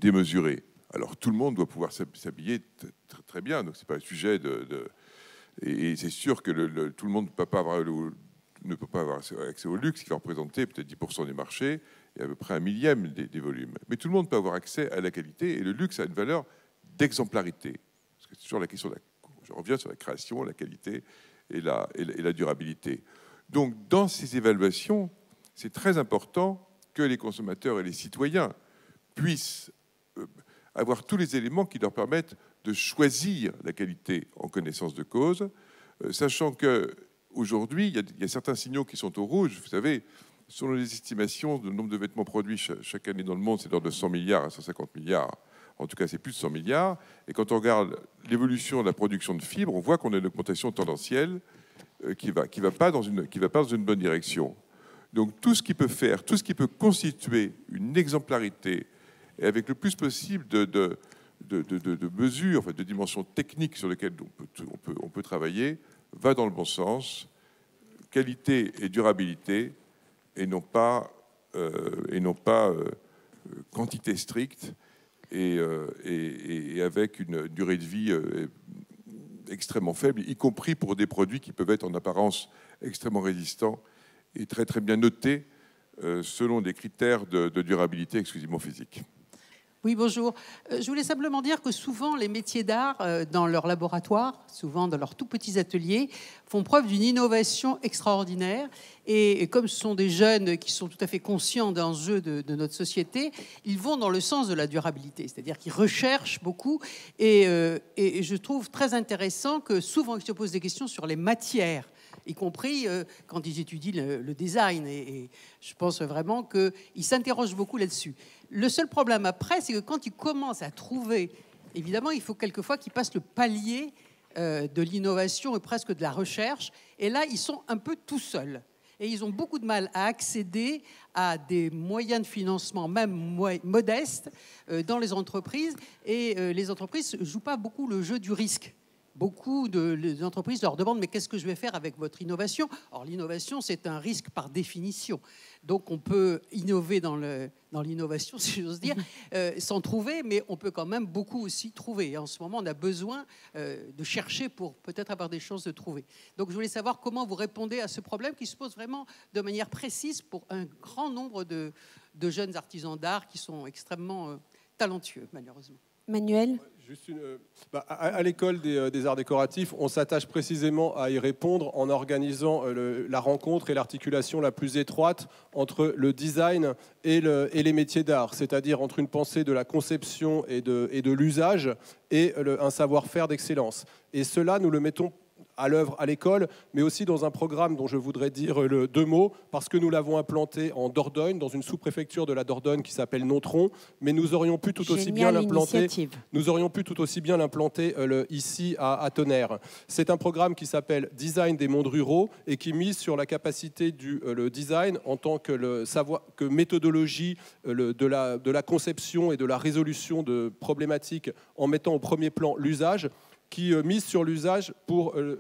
démesuré. Alors tout le monde doit pouvoir s'habiller très bien, donc c'est pas un sujet et c'est sûr que tout le monde ne peut pas avoir accès au luxe, qui va représenter peut-être 10% des marchés et à peu près 1/1000 des volumes. Mais tout le monde peut avoir accès à la qualité, et le luxe a une valeur d'exemplarité. Parce que c'est toujours la question je reviens sur la création, la qualité et la durabilité. Donc, dans ces évaluations, c'est très important que les consommateurs et les citoyens puissent avoir tous les éléments qui leur permettent de choisir la qualité en connaissance de cause, sachant qu'aujourd'hui, il y a certains signaux qui sont au rouge. Vous savez, selon les estimations, le nombre de vêtements produits chaque année dans le monde, c'est d'ordre de 100 milliards à 150 milliards. En tout cas, c'est plus de 100 milliards. Et quand on regarde l'évolution de la production de fibres, on voit qu'on a une augmentation tendancielle qui va pas dans une bonne direction. Donc tout ce qui peut constituer une exemplarité, et avec le plus possible de mesures, de dimensions techniques sur lesquelles on peut travailler, va dans le bon sens. Qualité et durabilité, et non pas quantité stricte. et avec une durée de vie extrêmement faible, y compris pour des produits qui peuvent être en apparence extrêmement résistants et très très bien notés selon des critères de durabilité exclusivement physiques. Oui, bonjour. Je voulais simplement dire que souvent, les métiers d'art, dans leur laboratoire, souvent dans leurs tout petits ateliers, font preuve d'une innovation extraordinaire. Et comme ce sont des jeunes qui sont tout à fait conscients d'enjeux de notre société, ils vont dans le sens de la durabilité, c'est-à-dire qu'ils recherchent beaucoup. Et je trouve très intéressant que souvent, ils se posent des questions sur les matières, y compris quand ils étudient le design. Et je pense vraiment qu'ils s'interrogent beaucoup là-dessus. Le seul problème après, c'est que quand ils commencent à trouver, évidemment, il faut quelquefois qu'ils passent le palier de l'innovation et presque de la recherche. Et là, ils sont un peu tout seuls. Et ils ont beaucoup de mal à accéder à des moyens de financement, même modestes, dans les entreprises. Et les entreprises ne jouent pas beaucoup le jeu du risque. Beaucoup d'entreprises leur demandent « mais qu'est-ce que je vais faire avec votre innovation ?» Or, l'innovation, c'est un risque par définition. Donc, on peut innover dans l'innovation, si j'ose dire, sans trouver, mais on peut quand même beaucoup aussi trouver. Et en ce moment, on a besoin de chercher pour peut-être avoir des chances de trouver. Donc, je voulais savoir comment vous répondez à ce problème qui se pose vraiment de manière précise pour un grand nombre de jeunes artisans d'art qui sont extrêmement talentueux, malheureusement. Manuel ? Juste à l'école des arts décoratifs, on s'attache précisément à y répondre en organisant la rencontre et l'articulation la plus étroite entre le design et les métiers d'art, c'est-à-dire entre une pensée de la conception et de l'usage et un savoir-faire d'excellence. Et cela, nous le mettons à l'œuvre à l'école, mais aussi dans un programme dont je voudrais dire deux mots, parce que nous l'avons implanté en Dordogne, dans une sous-préfecture de la Dordogne qui s'appelle Nontron, mais nous aurions pu tout aussi bien l'implanter ici à Tonnerre. C'est un programme qui s'appelle Design des mondes ruraux et qui mise sur la capacité le design en tant que méthodologie de la conception et de la résolution de problématiques en mettant au premier plan l'usage, qui mise sur l'usage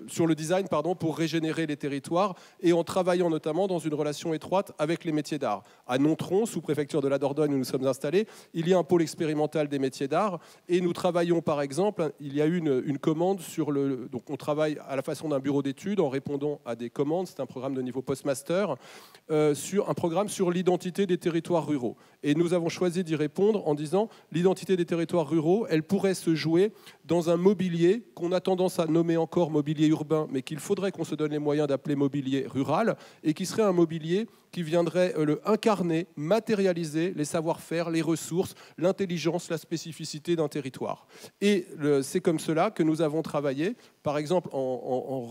sur le design pour régénérer les territoires et en travaillant notamment dans une relation étroite avec les métiers d'art. À Nontron, sous-préfecture de la Dordogne où nous sommes installés, il y a un pôle expérimental des métiers d'art et nous travaillons par exemple, il y a eu une commande donc on travaille à la façon d'un bureau d'études en répondant à des commandes, c'est un programme de niveau postmaster, sur un programme sur l'identité des territoires ruraux. Et nous avons choisi d'y répondre en disant l'identité des territoires ruraux, elle pourrait se jouer dans un mobilier qu'on a tendance à nommer encore mobilier urbain, mais qu'il faudrait qu'on se donne les moyens d'appeler mobilier rural, et qui serait un mobilier qui viendrait incarner, matérialiser les savoir-faire, les ressources, l'intelligence, la spécificité d'un territoire. Et c'est comme cela que nous avons travaillé, par exemple en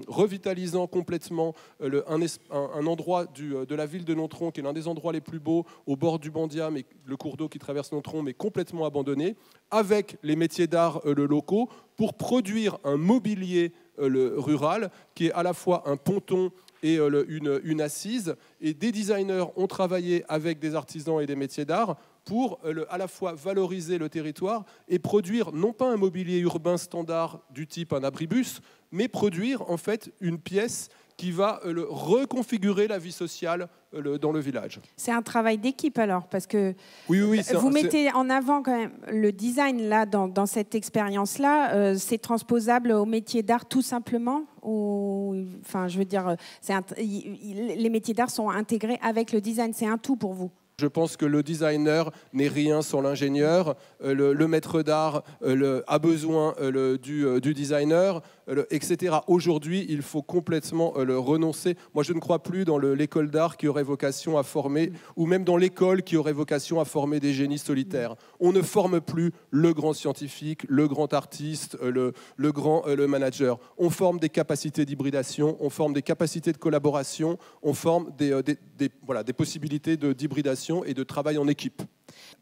revitalisant complètement un endroit de la ville de Nontron, qui est l'un des endroits les plus beaux, au bord du Bandia, mais le cours d'eau qui traverse Nontron, mais complètement abandonné, avec les métiers d'art locaux, pour produire un mobilier rural qui est à la fois un ponton et une assise. Et des designers ont travaillé avec des artisans et des métiers d'art pour à la fois valoriser le territoire et produire non pas un mobilier urbain standard du type un abribus, mais produire en fait une pièce qui va reconfigurer la vie sociale dans le village. C'est un travail d'équipe alors, parce que oui, vous mettez en avant quand même le design là, dans cette expérience-là. C'est transposable au métier d'art tout simplement enfin, je veux dire, les métiers d'art sont intégrés avec le design, c'est un tout pour vous. Je pense que le designer n'est rien sans l'ingénieur. Le maître d'art a besoin du designer, etc. Aujourd'hui, il faut complètement renoncer. Moi, je ne crois plus dans l'école d'art qui aurait vocation à former, ou même dans l'école qui aurait vocation à former des génies solitaires. On ne forme plus le grand scientifique, le grand artiste, le manager. On forme des capacités d'hybridation, on forme des capacités de collaboration, on forme des possibilités d'hybridation et de travail en équipe.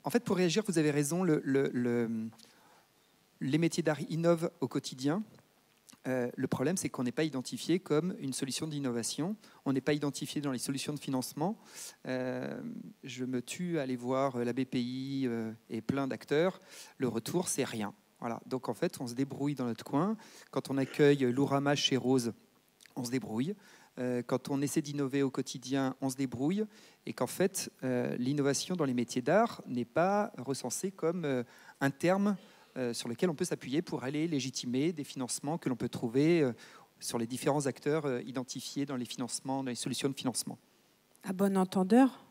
En fait, pour réagir, vous avez raison, les métiers d'art innovent au quotidien. Le problème, c'est qu'on n'est pas identifié comme une solution d'innovation. On n'est pas identifié dans les solutions de financement. Je me tue à aller voir la BPI et plein d'acteurs. Le retour, c'est rien. Voilà. Donc, en fait, on se débrouille dans notre coin. Quand on accueille Lourama chez Rose, on se débrouille. quand on essaie d'innover au quotidien, on se débrouille, et qu'en fait, l'innovation dans les métiers d'art n'est pas recensée comme un terme sur lequel on peut s'appuyer pour aller légitimer des financements que l'on peut trouver sur les différents acteurs identifiés dans les financements, dans les solutions de financement. À bon entendeur.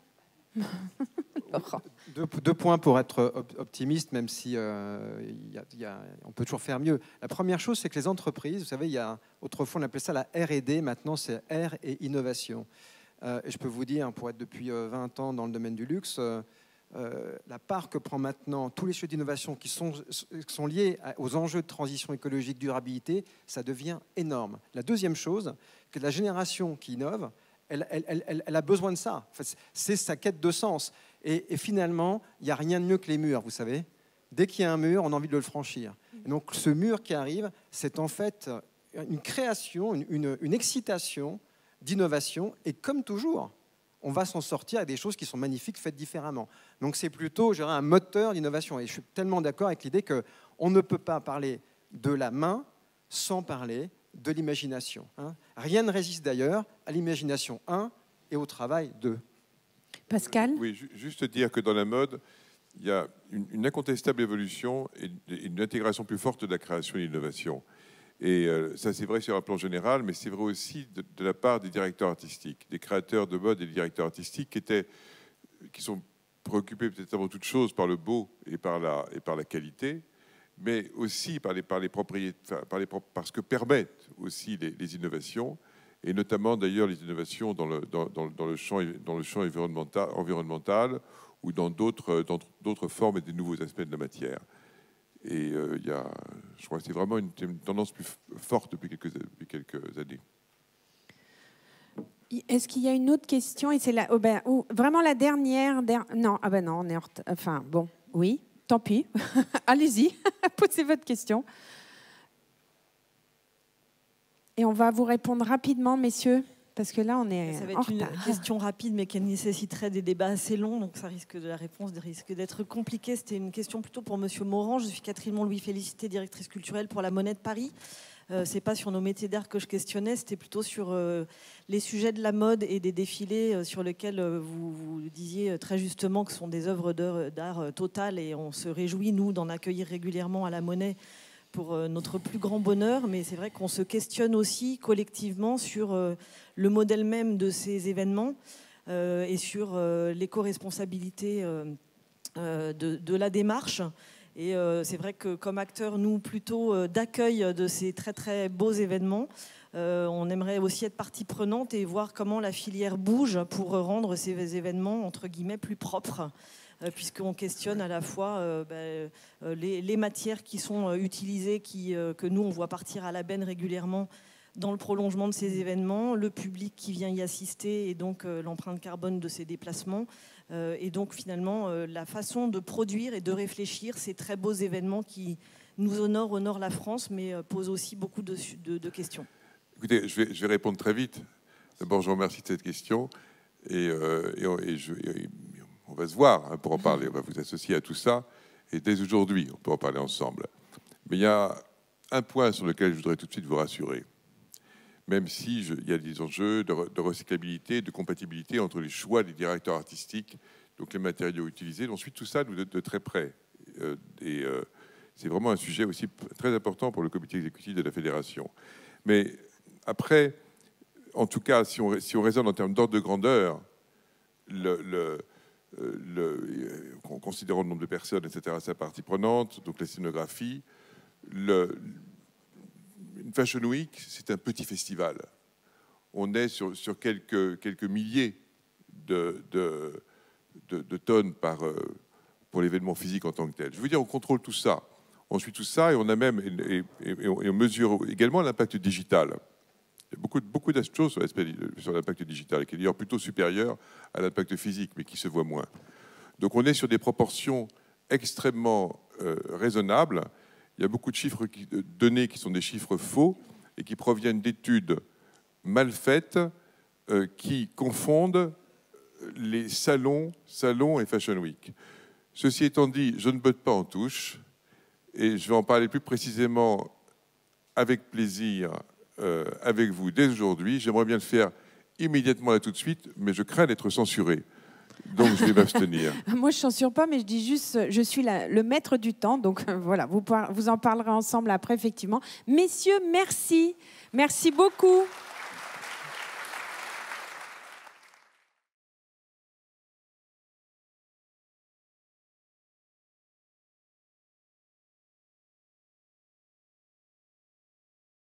Deux points pour être optimiste, même si on peut toujours faire mieux. La première chose, c'est que les entreprises, vous savez, autrefois on appelait ça la R&D, maintenant c'est R et innovation. Et je peux vous dire, pour être depuis 20 ans dans le domaine du luxe, la part que prend maintenant tous les sujets d'innovation qui sont liés aux enjeux de transition écologique, durabilité, ça devient énorme. La deuxième chose, que la génération qui innove, elle a besoin de ça. Enfin, c'est sa quête de sens. Et finalement, il n'y a rien de mieux que les murs, vous savez. Dès qu'il y a un mur, on a envie de le franchir. Et donc ce mur qui arrive, c'est en fait une création, une excitation d'innovation. Et comme toujours, on va s'en sortir avec des choses qui sont magnifiques, faites différemment. Donc c'est plutôt, je dirais, un moteur d'innovation. Et je suis tellement d'accord avec l'idée qu'on ne peut pas parler de la main sans parler de l'imagination. Rien ne résiste d'ailleurs à l'imagination, et au travail, 2. Pascal ? Oui, juste dire que dans la mode, il y a une incontestable évolution et une intégration plus forte de la création et de l'innovation. Et ça, c'est vrai sur un plan général, mais c'est vrai aussi de la part des directeurs artistiques, des créateurs de mode et des directeurs artistiques qui sont préoccupés peut-être avant toute chose par le beau et par la qualité, mais aussi par ce que permettent aussi les innovations, et notamment d'ailleurs les innovations dans le champ environnemental ou dans d'autres formes et des nouveaux aspects de la matière. Et je crois que c'est vraiment une tendance plus forte depuis quelques années. Est-ce qu'il y a une autre question? Et c'est vraiment la dernière. Non, non, on est enfin, bon, oui, tant pis. Allez-y, posez votre question. Et on va vous répondre rapidement, messieurs, parce que là, on est ça va en être une retard. question rapide, mais qui nécessiterait des débats assez longs, donc la réponse risque d'être compliquée. C'était une question plutôt pour Monsieur Morand. Je suis Catherine Montlouis-Félicité, directrice culturelle pour la Monnaie de Paris. C'est pas sur nos métiers d'art que je questionnais, c'était plutôt sur les sujets de la mode et des défilés sur lesquels vous disiez très justement que ce sont des œuvres d'art totales, et on se réjouit, nous, d'en accueillir régulièrement à la Monnaie pour notre plus grand bonheur. Mais c'est vrai qu'on se questionne aussi collectivement sur le modèle même de ces événements et sur l'éco-responsabilité de la démarche. Et c'est vrai que comme acteurs, nous, plutôt d'accueil de ces très très beaux événements, on aimerait aussi être partie prenante et voir comment la filière bouge pour rendre ces événements, entre guillemets, plus propres, puisqu'on questionne à la fois les matières qui sont utilisées, que nous, on voit partir à la benne régulièrement dans le prolongement de ces événements, le public qui vient y assister et donc l'empreinte carbone de ces déplacements. Et donc finalement la façon de produire et de réfléchir ces très beaux événements qui nous honorent la France, mais posent aussi beaucoup de questions. Écoutez, je vais répondre très vite. D'abord, je vous remercie de cette question et on va se voir pour en parler. On va vous associer à tout ça et dès aujourd'hui, on peut en parler ensemble. Mais il y a un point sur lequel je voudrais tout de suite vous rassurer. Même si il y a des enjeux de recyclabilité, de compatibilité entre les choix des directeurs artistiques, donc les matériaux utilisés. On suit tout ça de très près. C'est vraiment un sujet aussi très important pour le comité exécutif de la fédération. Mais après, en tout cas, si on raisonne en termes d'ordre de grandeur, considérant le nombre de personnes, etc., sa partie prenante, donc la scénographie, une Fashion Week, c'est un petit festival. On est sur quelques milliers de tonnes pour l'événement physique en tant que tel. Je veux dire, on contrôle tout ça. On suit tout ça et on a même et on mesure également l'impact digital. Il y a beaucoup de choses sur l'impact digital, qui est d'ailleurs plutôt supérieur à l'impact physique, mais qui se voit moins. Donc on est sur des proportions extrêmement raisonnables. Il y a beaucoup de données qui sont des chiffres faux et qui proviennent d'études mal faites qui confondent les salons et Fashion Week. Ceci étant dit, je ne botte pas en touche et je vais en parler plus précisément avec plaisir avec vous dès aujourd'hui. J'aimerais bien le faire immédiatement là tout de suite, mais je crains d'être censuré. Donc je vais m'abstenir. Moi, je ne censure pas, mais je dis juste, je suis le maître du temps. Donc voilà, vous en parlerez ensemble après, effectivement. Messieurs, merci. Merci beaucoup.